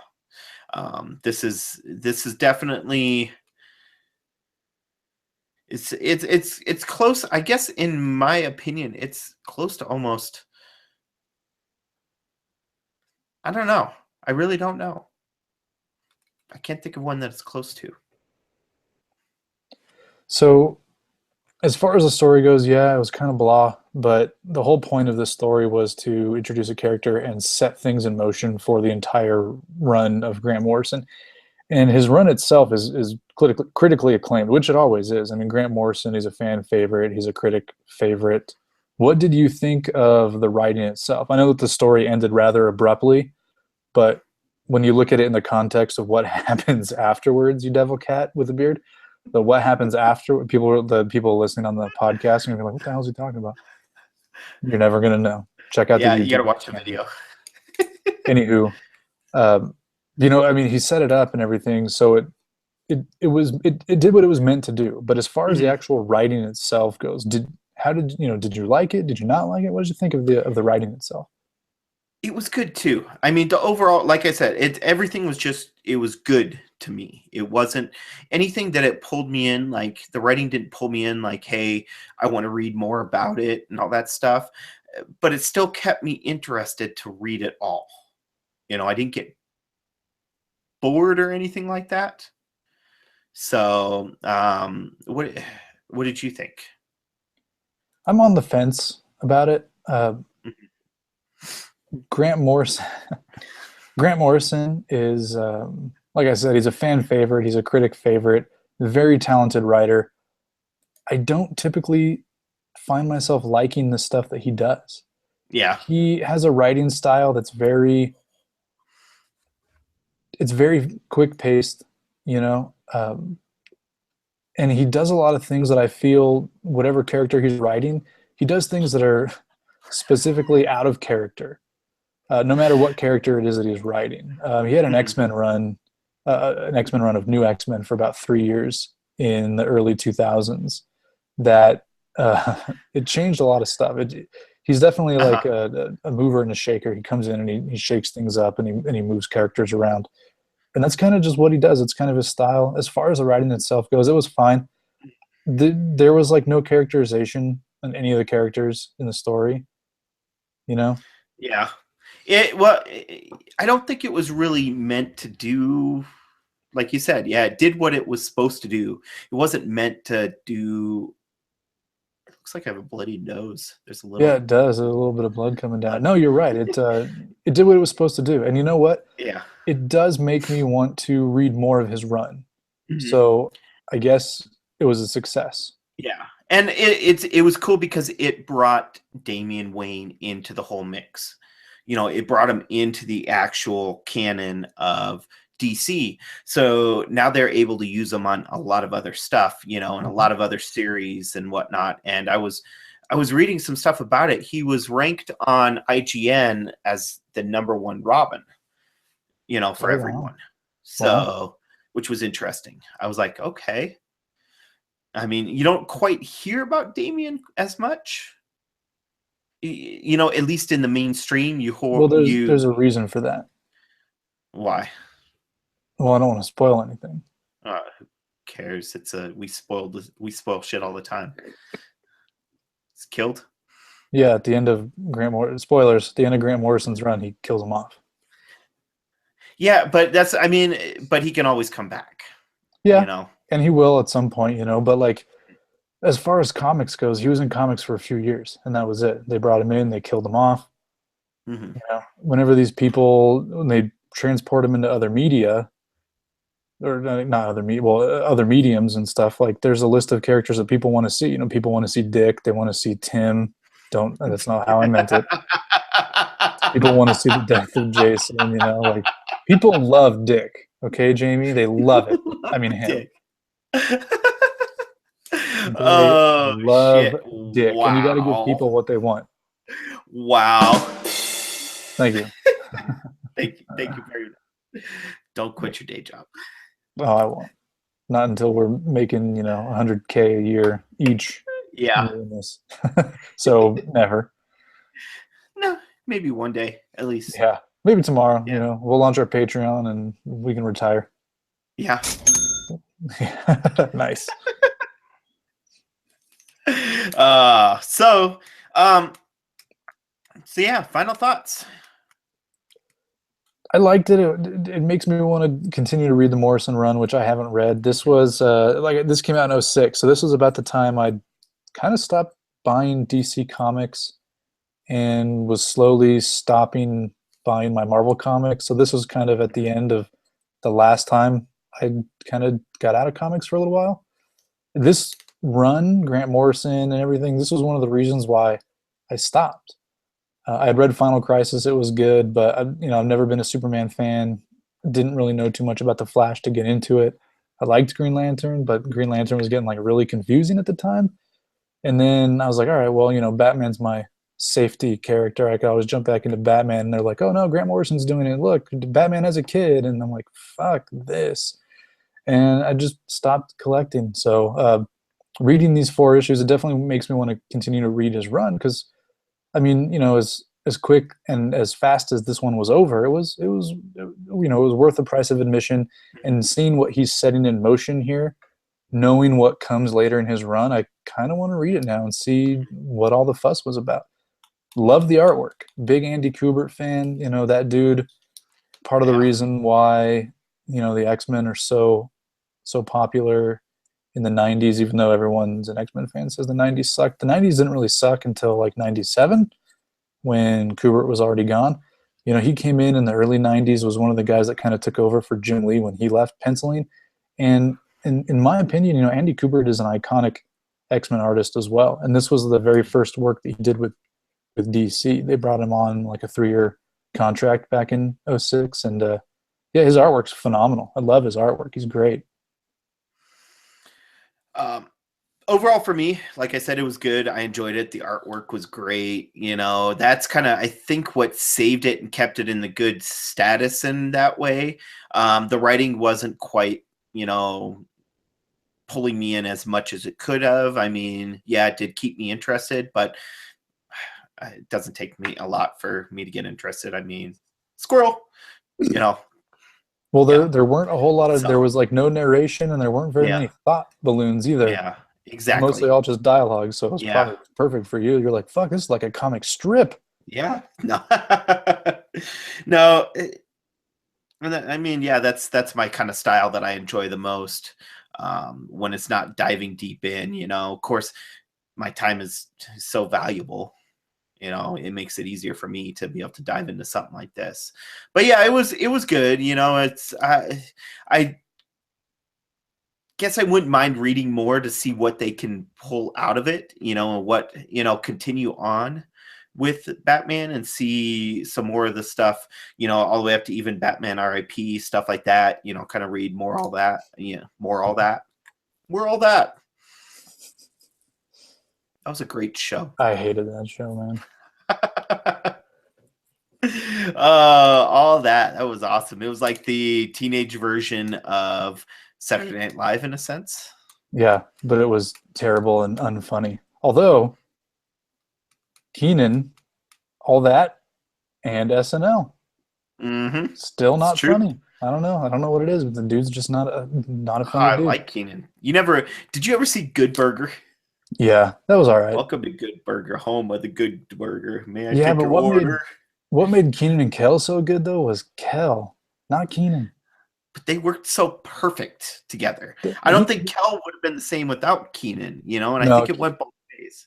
This is definitely it's close. I guess in my opinion, it's close to almost. I don't know. I really don't know. I can't think of one that it's close to. So as far as the story goes, yeah, it was kind of blah, but the whole point of this story was to introduce a character and set things in motion for the entire run of Grant Morrison. And his run itself is critically acclaimed, which it always is. I mean, Grant Morrison, he's a fan favorite, he's a critic favorite. What did you think of the writing itself? I know that the story ended rather abruptly, but when you look at it in the context of what happens afterwards, you devil cat with a beard, what happens after, the people listening on the podcast are gonna be like, what the hell is he talking about? You're never gonna know. Check out the Yeah, you got to YouTube watch the channel. video. Anywho, um, I mean, he set it up and everything, so it did what it was meant to do. But as far as the Mhm. actual writing itself goes, did you like it? Did you not like it? What did you think of the writing itself? It was good too. I mean, the overall, like I said, everything was just it was good to me. It wasn't anything that it pulled me in. Like the writing didn't pull me in. Like, hey, I want to read more about it and all that stuff. But it still kept me interested to read it all. I didn't get bored or anything like that. So, what did you think? I'm on the fence about it. Mhm. Grant Morrison. Grant Morrison is, like I said, he's a fan favorite. He's a critic favorite. Very talented writer. I don't typically find myself liking the stuff that he does. Yeah. He has a writing style that's it's very quick paced, you know, and he does a lot of things that I feel whatever character he's writing, he does things that are specifically out of character. No matter what character it is that he's writing. He had Mhm. An X Men run of New X Men for about 3 years in the early 2000s. That it changed a lot of stuff. He's definitely like Uh-huh. a mover and a shaker. He comes in and he shakes things up and he moves characters around. And that's kind of just what he does. It's kind of his style. As far as the writing itself goes, it was fine. there was like no characterization on any of the characters in the story, you know? Yeah. I don't think it was really meant to do, like you said, yeah, it did what it was supposed to do. It wasn't meant to do. It looks like I have a bloody nose. There's a Yeah, little it does. A little bit of blood coming down. blood. No, you're right. It did what it was supposed to do. And you know what? Yeah. It does make me want to read more of his run. Mhm. So I guess it was a success. Yeah. And it was cool because it brought Damian Wayne into the whole mix. It brought him into the actual canon of DC. So now they're able to use him on a lot of other stuff, and a lot of other series and whatnot. And I was reading some stuff about it. He was ranked on IGN as the #1 Robin, for Oh, wow. everyone. So, Wow. which was interesting. I was like, okay. I mean, you don't quite hear about Damian as much, at least in the mainstream. Well, there's a reason for that. Why? Well, I don't want to spoil anything. Who cares? We spoil shit all the time. It's killed. Yeah, at the end of spoilers, at the end of Grant Morrison's run, he kills him off. Yeah, but but he can always come back. Yeah, and he will at some point, but like, as far as comics goes, he was in comics for a few years, and that was it. They brought him in, they killed him off. Mm-hmm. Whenever these people, when they transport him into other media, or not other media, well, other mediums and stuff, like there's a list of characters that people want to see. People want to see Dick, they want to see Tim. That's not how I meant it. People want to see the death of Jason, like people love Dick. Okay, Jamie, they love it. I mean him. Dick. They love shit. Dick. Wow. And you got to give people what they want. Wow. Thank you. Thank you very much. Don't quit your day job. Oh, I won't. Not until we're making, $100K a year each. Yeah. So never. No, maybe one day at least. Yeah. Maybe tomorrow, we'll launch our Patreon and we can retire. Yeah. Nice. So yeah, final thoughts. I liked it. It makes me want to continue to read the Morrison run, which I haven't read. This was this came out in 2006, so this was about the time I kind of stopped buying DC comics and was slowly stopping buying my Marvel comics. So this was kind of at the end of the last time I kind of got out of comics for a little while. This run, Grant Morrison and everything, this was one of the reasons why I stopped. I had read Final Crisis; it was good, but I've never been a Superman fan. Didn't really know too much about the Flash to get into it. I liked Green Lantern, but Green Lantern was getting like really confusing at the time. And then I was like, all right, well, Batman's my safety character. I could always jump back into Batman. And they're like, oh no, Grant Morrison's doing it. Look, Batman as a kid, and I'm like, fuck this. And I just stopped collecting. So reading these 4 issues, it definitely makes me want to continue to read his run because. I mean, as quick and as fast as this one was over, it was worth the price of admission. And seeing what he's setting in motion here, knowing what comes later in his run, I kind of want to read it now and see what all the fuss was about. Love the artwork. Big Andy Kubert fan. That dude. Part of the reason why the X-Men are so popular in the 90s, even though everyone's an X-Men fan says the 90s sucked. The 90s didn't really suck until like 97 when Kubert was already gone. He came in the early 90s, was one of the guys that kind of took over for Jim Lee when he left penciling. And in my opinion, Andy Kubert is an iconic X-Men artist as well. And this was the very first work that he did with DC. They brought him on like a 3-year contract back in 2006. And yeah, his artwork's phenomenal. I love his artwork. He's great. Overall for me, like I said, it was good. I enjoyed it. The artwork was great. That's kind of, I think, what saved it and kept it in the good status in that way. The writing wasn't quite, pulling me in as much as it could have. I mean, yeah, it did keep me interested, but it doesn't take me a lot for me to get interested. I mean, squirrel, Well, there weren't a whole lot of, there was like no narration and there weren't very many thought balloons either. Yeah. mostly Exactly. all just dialogue, so it's Yeah. probably perfect for you. You're like, fuck, this is like a comic strip. Yeah. No. No. I mean, yeah, that's my kind of style that I enjoy the most. When it's not diving deep in, of course, my time is so valuable. It makes it easier for me to be able to dive into something like this. But yeah, it was good. I guess I wouldn't mind reading more to see what they can pull out of it. And what continue on with Batman and see some more of the stuff. All the way up to even Batman R.I.P. stuff like that. Kind of read more all that. Yeah, more all that. More all that. That was a great show. I hated that show, man. All that was awesome. It was like the teenage version of Saturday Night Live in a sense. Yeah, but it was terrible and unfunny. Although Keenan, all that, and SNL, still It's not true. funny. I don't know what it is, but the dude's just not a funny I dude. like Keenan. Did you ever see Good Burger? Yeah, that was all right. Welcome to Good Burger, home of the Good Burger. May I Yeah, take but your order? what made Keenan and Kel so good though was Kel, not Keenan. But they worked so perfect together. I don't think He Kel would have been the same without Keenan, and I no, think it went both ways.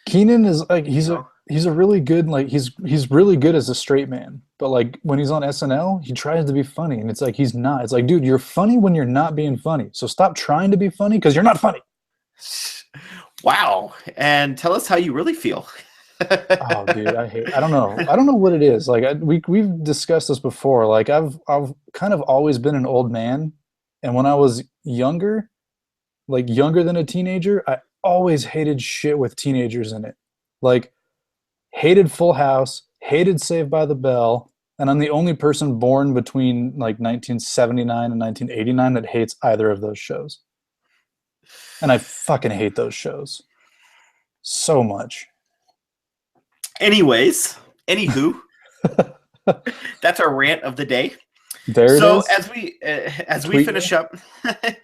Keenan is like You know? he's a really good like he's really good as a straight man, but like when he's on SNL, he tries to be funny, and it's like he's not. It's like, dude, you're funny when you're not being funny. So stop trying to be funny because you're not funny. Wow. And tell us how you really feel. Oh, dude, I don't know. I don't know what it is. Like we've discussed this before. Like I've kind of always been an old man, and when I was younger, like younger than a teenager, I always hated shit with teenagers in it. Like hated Full House, hated Saved by the Bell, and I'm the only person born between like 1979 and 1989 that hates either of those shows. And I fucking hate those shows so much. Anyways, anywho, that's our rant of the day. There it So is. as we finish up,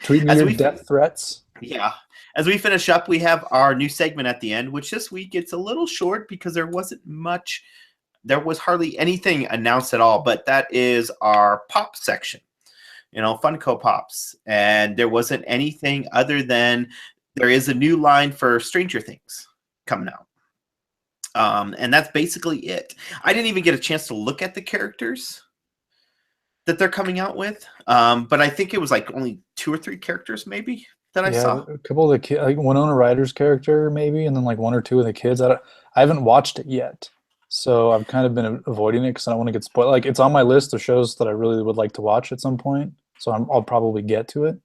Tweet me as your we death threats. yeah, as we finish up, we have our new segment at the end, which this week it's a little short because there was hardly anything announced at all. But that is our pop section, Funko Pops, and there wasn't anything other than there is a new line for Stranger Things coming out. And that's basically it. I didn't even get a chance to look at the characters that they're coming out with. But I think it was like only 2 or 3 characters maybe that I Yeah, saw. a couple of the kids, like Winona Ryder's character maybe, and then like one or two of the kids. I haven't watched it yet, so I've kind of been avoiding it because I don't want to get spoiled. Like it's on my list of shows that I really would like to watch at some point, so I'll probably get to it,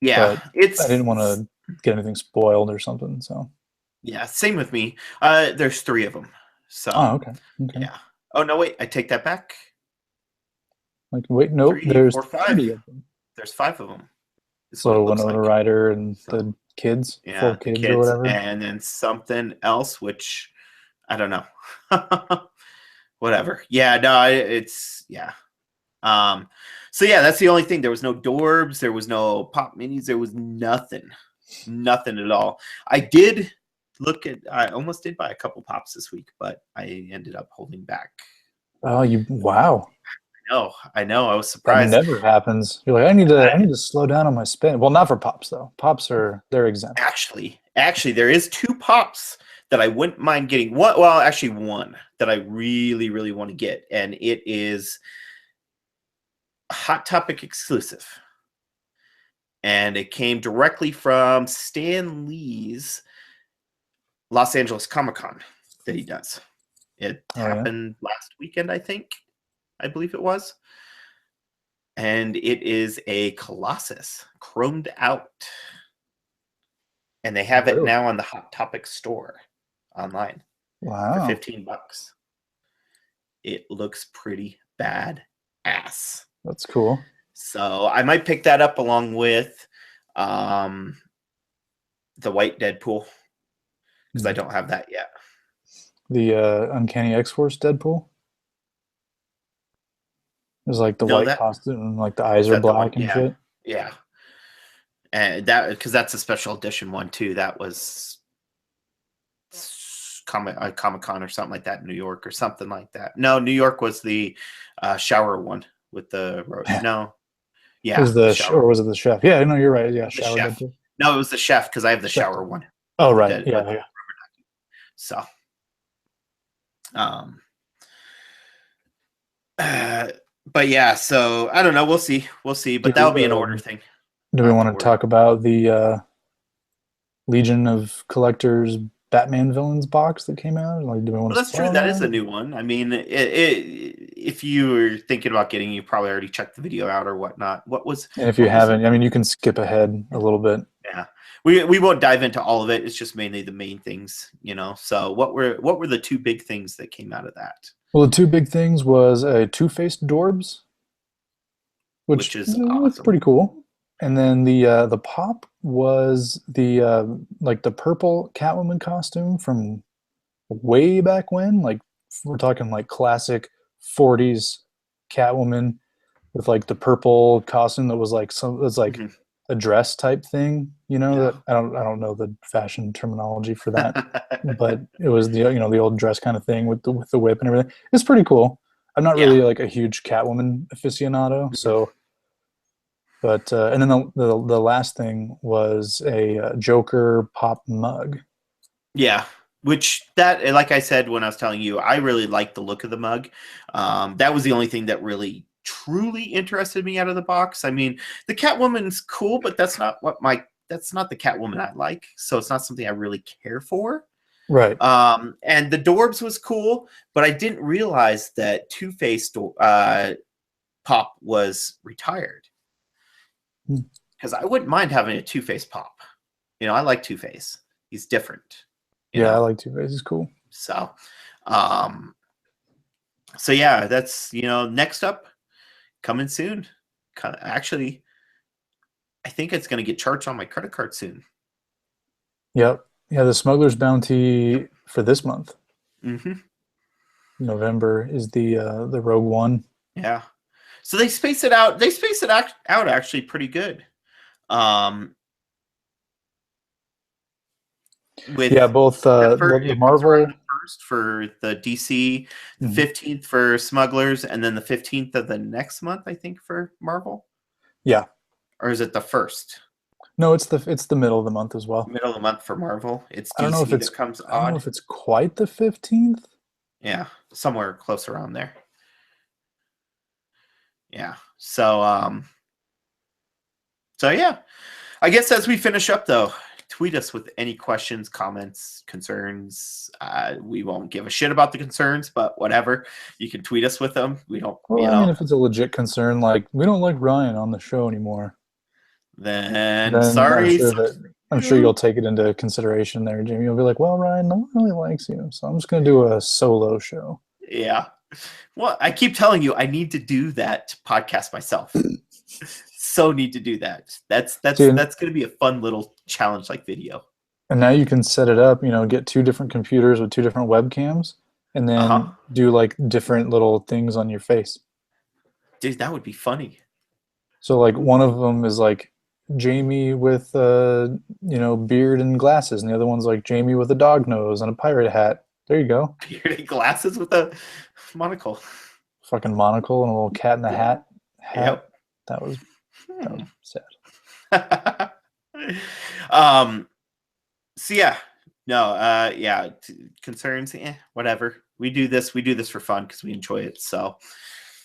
Yeah, but I it's didn't want to get anything spoiled or something. So, yeah, same with me. There's 3 of them. So, oh, okay, okay. yeah. Oh no, wait, I take that back. Like, wait, nope, 3, there's 4, 5. 30 of them. There's 5 of them. This is what it So looks Winona like. Ryder and So, the kids, 4 yeah, the kids or kids, whatever. and then something else, which I don't know. Whatever. Yeah, no, it's yeah. So yeah, that's the only thing. There was no Dorbs, there was no Pop Minis, there was nothing, nothing at all. I almost did buy a couple pops this week, but I ended up holding back. Oh, wow. No, I know. I was That surprised. never happens. You're like, I need to slow down on my spend. Well, not for pops though. Pops they're exempt. Actually, there is 2 pops that I wouldn't mind getting. One that I really, really want to get, and it is a Hot Topic exclusive. And it came directly from Stan Lee's Los Angeles Comic-Con that he does. It happened last weekend, I believe it was. And it is a Colossus, chromed out. And they have it now on the Hot Topic store online for $15. It looks pretty bad ass. That's cool. So I might pick that up along with the White Deadpool because I don't have that yet. The Uncanny X-Force Deadpool? There's like the white costume and like the eyes are black and shit. Yeah. And that, because that's a special edition one too. That was Comic-Con or something like that in New York or something like that. No, New York was the shower one with the no. Yeah, Was or was it the chef? Yeah, no, you're right. Yeah, the shower. chef. No, it was the chef because I have the chef shower one. Oh, right. Yeah. So, but yeah, so I don't know. We'll see. But that'll be an order thing. Do we want to talk about the Legion of Collectors Batman Villains box that came out? Like, do we want to? That's true. That is a new one. I mean, if you were thinking about getting, you probably already checked the video out or whatnot. And if you haven't, I mean, you can skip ahead a little bit. Yeah, we won't dive into all of it. It's just mainly the main things, So what were the two big things that came out of that? Well, the two big things was a Two-Faced Dorbs, which is awesome. Pretty cool. And then the pop was the like the purple Catwoman costume from way back when. Like, we're talking like classic 40s Catwoman with like the purple costume that was like a dress type thing, that I don't know the fashion terminology for that, but it was the old dress kind of thing with the whip and everything. It's pretty cool. I'm not really like a huge Catwoman aficionado, so. But and then the last thing was a Joker pop mug. Yeah, which that, like I said when I was telling you, I really liked the look of the mug. That was the only thing that really truly interested me out of the box. I mean, the Catwoman's cool, but that's not the Catwoman I like. So it's not something I really care for. Right. And the Dorbs was cool, but I didn't realize that Two-Face pop was retired. Because I wouldn't mind having a Two-Face pop. I like Two-Face. He's different. I like Two-Face. He's cool. So, yeah, that's next up, coming soon. Actually, I think it's going to get charged on my credit card soon. Yep. Yeah, the Smuggler's Bounty for this month. Mm-hmm. November is the Rogue One. Yeah. So they space it out. They space it out actually pretty good. With both the Marvel first for the DC, the 15th for Smugglers, and then the 15th of the next month, I think, for Marvel. Yeah. Or is it the first? No, it's the middle of the month as well. Middle of the month for Marvel. It's DC. I don't know if it comes odd. I don't know if it's quite the 15th. Yeah, somewhere close around there. Yeah. So yeah. I guess as we finish up though, tweet us with any questions, comments, concerns. We won't give a shit about the concerns, but whatever. You can tweet us with them. We don't. Well, I mean, if it's a legit concern, like we don't like Ryan on the show anymore, then sorry. I'm sure you'll take it into consideration there, Jimmy. You'll be like, well, Ryan, no one really likes you, so I'm just going to do a solo show. Yeah. Well, I keep telling you, I need to do that podcast myself. So need to do that. That's going to be a fun little challenge like video. And now you can set it up, get two different computers with two different webcams and then do like different little things on your face. Dude, that would be funny. So like one of them is like Jamie with beard and glasses, and the other one's like Jamie with a dog nose and a pirate hat. There you go. Beard and glasses with a monocle. Fucking monocle and a little cat in the hat. Yep. That was sad. So yeah. No, concerns, whatever. We do this for fun because we enjoy it. So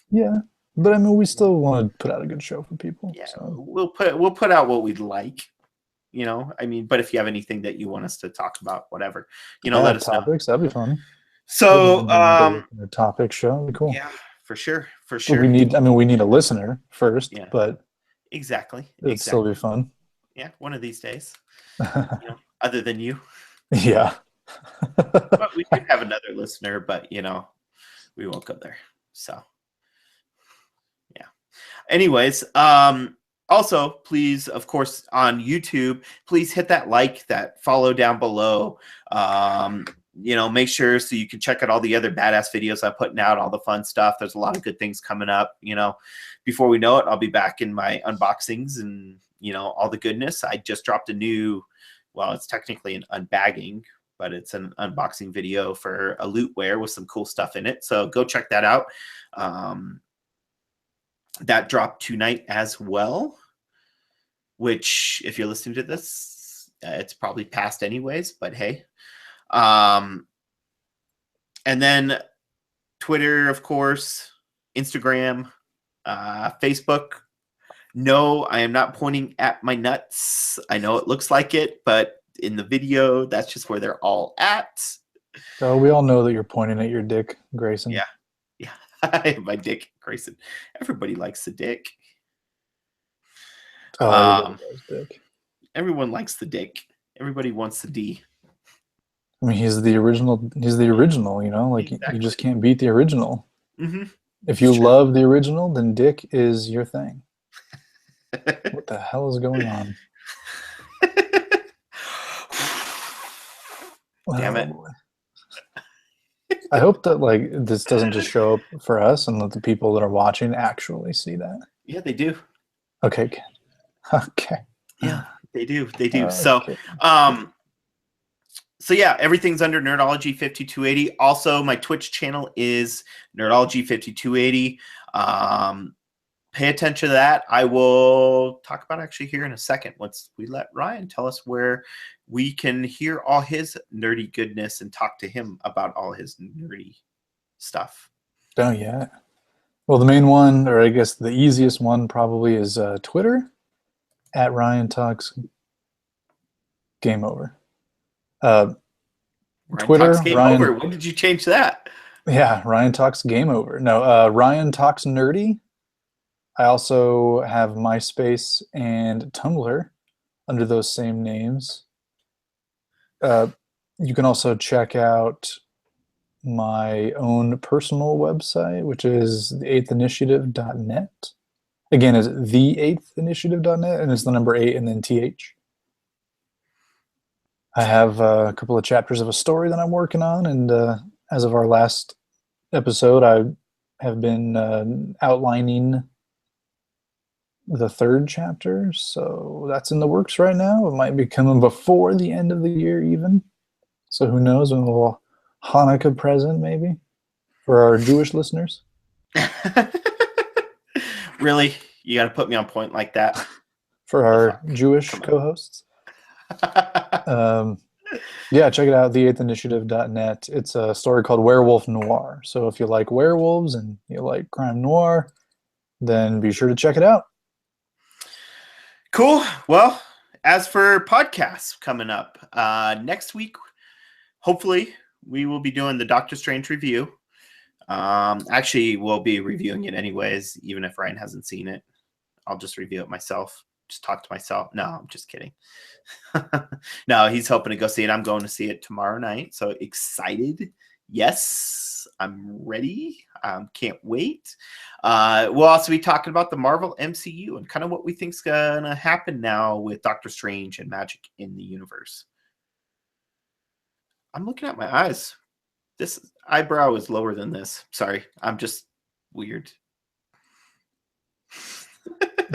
yeah. But I mean, we still want to put out a good show for people. Yeah, so. we'll put out what we'd like. I mean, but if you have anything that you want us to talk about, whatever, let us topics, know. That'd be fun. So, a topic show would be cool. Yeah, for sure. Well, we need a listener first, but exactly. It'd still be fun. Yeah, one of these days. Other than you. Yeah. But we could have another listener, but we won't go there. So. Yeah. Anyways, also, please, of course, on YouTube, please hit that like, that follow down below. make sure so you can check out all the other badass videos I'm putting out, all the fun stuff. There's a lot of good things coming up. Before we know it, I'll be back in my unboxings and, all the goodness. I just dropped a new, well, it's technically an unbagging, but it's an unboxing video for a lootware with some cool stuff in it. So go check that out. That dropped tonight as well, which if you're listening to this, it's probably past anyways, but hey. And then Twitter, of course, Instagram, Facebook. No, I am not pointing at my nuts. I know it looks like it, but in the video, that's just where they're all at. So we all know that you're pointing at your dick, Grayson. Yeah. My dick, Grayson. Everybody likes the dick. Oh, dick. Everyone likes the dick. Everybody wants the D. I mean, he's the original. Like exactly. You just can't beat the original. Mm-hmm. If you love the original, then dick is your thing. What the hell is going on? Damn it. I hope that this doesn't just show up for us and that the people that are watching actually see that. Yeah, they do. Okay. Okay. Yeah, they do. They do. Okay. So yeah, everything's under Nerdology 5280. Also, my Twitch channel is Nerdology 5280. Pay attention to that. I will talk about actually here in a second once we let Ryan tell us where we can hear all his nerdy goodness and talk to him about all his nerdy stuff. Oh, yeah. Well, the main one, or I guess the easiest one probably is Twitter at Ryan Talks Game Over. Twitter, Talks Game Ryan, Over. When did you change that? Yeah, Ryan Talks Game Over. No, Ryan Talks Nerdy. I also have MySpace and Tumblr under those same names. You can also check out my own personal website, which is the8thinitiative.net. Again, is the8thinitiative.net, and it's the number 8 and then TH. I have a couple of chapters of a story that I'm working on, and as of our last episode, I have been outlining the 3rd chapter, so that's in the works right now. It might be coming before the end of the year even. So who knows, a little Hanukkah present maybe for our Jewish listeners. Really? You got to put me on point like that? For our Jewish co-hosts? Yeah, check it out, the8thinitiative.net. It's a story called Werewolf Noir. So if you like werewolves and you like crime noir, then be sure to check it out. Cool. Well, as for podcasts coming up, next week, hopefully, we will be doing the Doctor Strange review. Actually, we'll be reviewing it anyways, even if Ryan hasn't seen it. I'll just review it myself. Just talk to myself. No, I'm just kidding. No, he's hoping to go see it. I'm going to see it tomorrow night. So excited. Yes, I'm ready. Can't wait. We'll also be talking about the Marvel MCU and kind of what we think's going to happen now with Doctor Strange and magic in the universe. I'm looking at my eyes. This eyebrow is lower than this. Sorry, I'm just weird.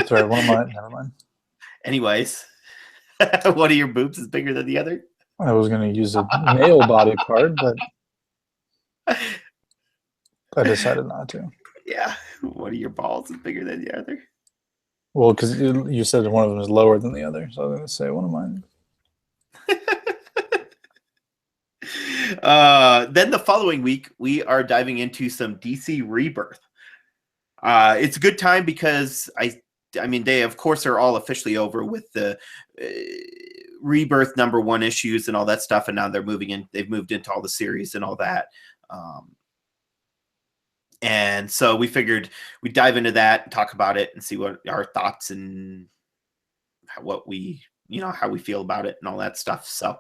Sorry, one of mine. Never mind. Anyways, one of your boobs is bigger than the other? I was going to use a male body part, but I decided not to. Yeah, one of your balls is bigger than the other. Well, because you said one of them is lower than the other, so I was going to say one of mine. Then the following week, we are diving into some DC Rebirth. It's a good time because I mean, they of course are all officially over with the Rebirth #1 issues and all that stuff, and now they've moved into all the series and all that. And so we figured we'd dive into that and talk about it and see what our thoughts and what we, how we feel about it and all that stuff. So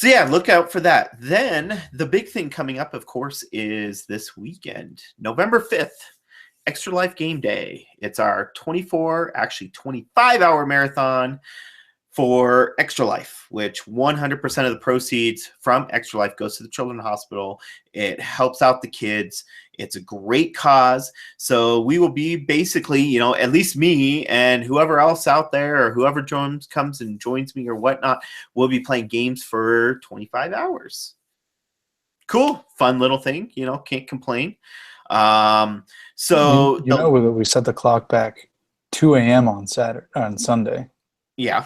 yeah, look out for that. Then the big thing coming up, of course, is this weekend, November 5th, Extra Life Game Day. It's our 25-hour marathon for Extra Life, which 100% of the proceeds from Extra Life goes to the Children's Hospital. It helps out the kids. It's a great cause. So we will be basically, at least me and whoever else out there or whoever comes and joins me or whatnot, we'll be playing games for 25 hours. Cool. Fun little thing, can't complain. So that we set the clock back 2 a.m. on Sunday. Yeah.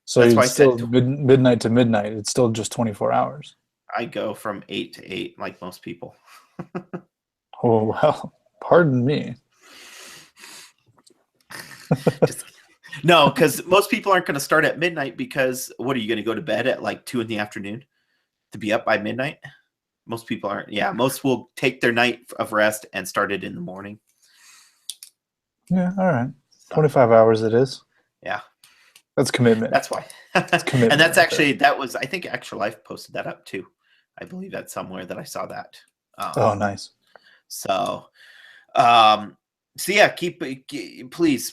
So that's why I said midnight to midnight. It's still just 24 hours. I go from 8 to 8 like most people. Oh, well, pardon me. No, because most people aren't going to start at midnight because what are you going to go to bed at like 2 in the afternoon to be up by midnight? Most people aren't. Yeah, most will take their night of rest and start it in the morning. Yeah, all right. 25 hours it is. Yeah. That's commitment. That's why. That's commitment. And that's actually, I think Extra Life posted that up too. I believe that's somewhere that I saw that. Oh, nice. So yeah, please.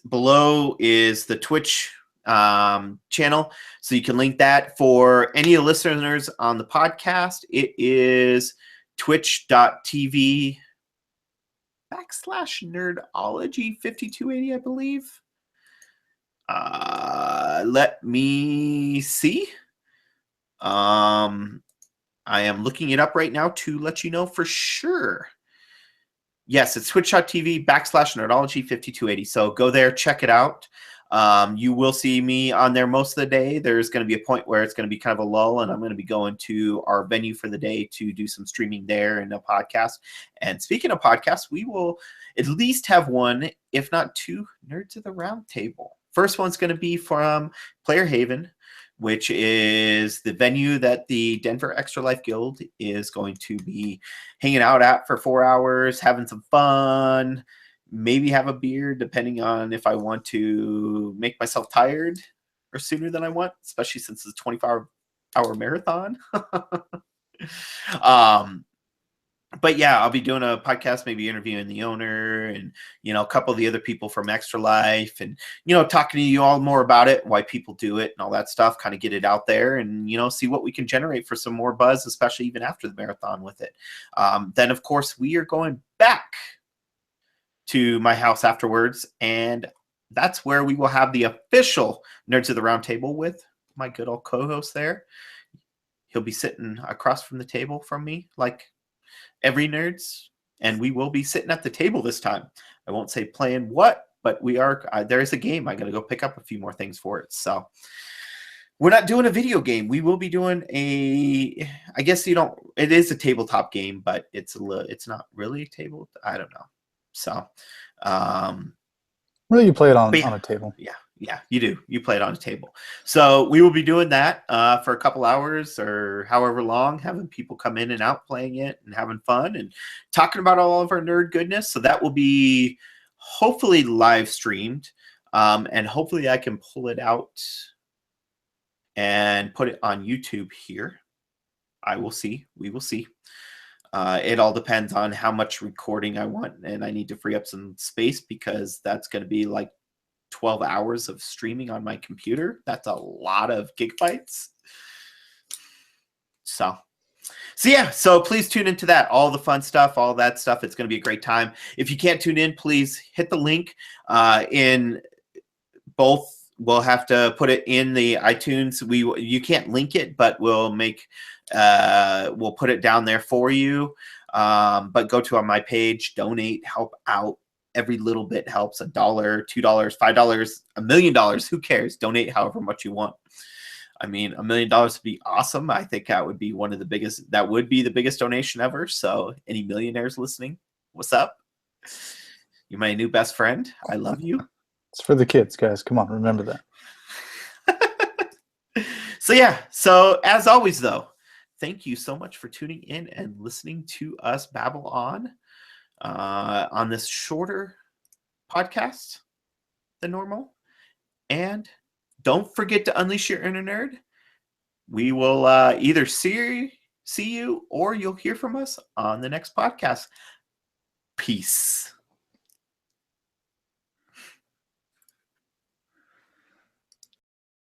Below is the Twitch channel. So you can link that for any of the listeners on the podcast. It is twitch.tv/nerdology5280, I believe. Let me see. I am looking it up right now to let you know for sure. Yes, it's twitch.tv/nerdology5280. So go there, check it out. You will see me on there most of the day. There's going to be a point where it's going to be kind of a lull, and I'm going to be going to our venue for the day to do some streaming there and a podcast. And speaking of podcasts, we will at least have one, if not two, Nerds of the Round Table. First one's going to be from Player Haven, which is the venue that the Denver Extra Life Guild is going to be hanging out at for 4 hours, having some fun, maybe have a beer, depending on if I want to make myself tired or sooner than I want, especially since it's a 24-hour marathon. But yeah, I'll be doing a podcast, maybe interviewing the owner and, a couple of the other people from Extra Life and, talking to you all more about it, why people do it and all that stuff, kind of get it out there and, see what we can generate for some more buzz, especially even after the marathon with it. Then, of course, we are going back to my house afterwards, and that's where we will have the official Nerds of the Round Table with my good old co-host there. He'll be sitting across from the table from me, like every Nerds, and we will be sitting at the table this time. I won't say playing what, but we are. There is a game. I got to go pick up a few more things for it. So we're not doing a video game. We will be doing I guess it is a tabletop game, but it's not really a table. I don't know. So, really, you play it on a table. Yeah, you do. You play it on a table. So we will be doing that for a couple hours or however long, having people come in and out playing it and having fun and talking about all of our nerd goodness. So that will be hopefully live streamed, and hopefully I can pull it out and put it on YouTube here. I will see. We will see. It all depends on how much recording I want, and I need to free up some space because that's going to be like 12 hours of streaming on my computer. That's a lot of gigabytes. So yeah, so please tune into that. All the fun stuff, all that stuff. It's going to be a great time. If you can't tune in, please hit the link in both. We'll have to put it in the iTunes. You can't link it, but we'll put it down there for you. But go to my page, donate, help out. Every little bit helps. $1, $2, $5, $1 million. Who cares? Donate however much you want. I mean, $1 million would be awesome. I think that would be that would be the biggest donation ever. So any millionaires listening, what's up? You're my new best friend. I love you. It's for the kids, guys. Come on, remember that. So yeah. So as always, though, thank you so much for tuning in and listening to us babble on this shorter podcast than normal. And don't forget to unleash your inner nerd. We will either see you or you'll hear from us on the next podcast. Peace.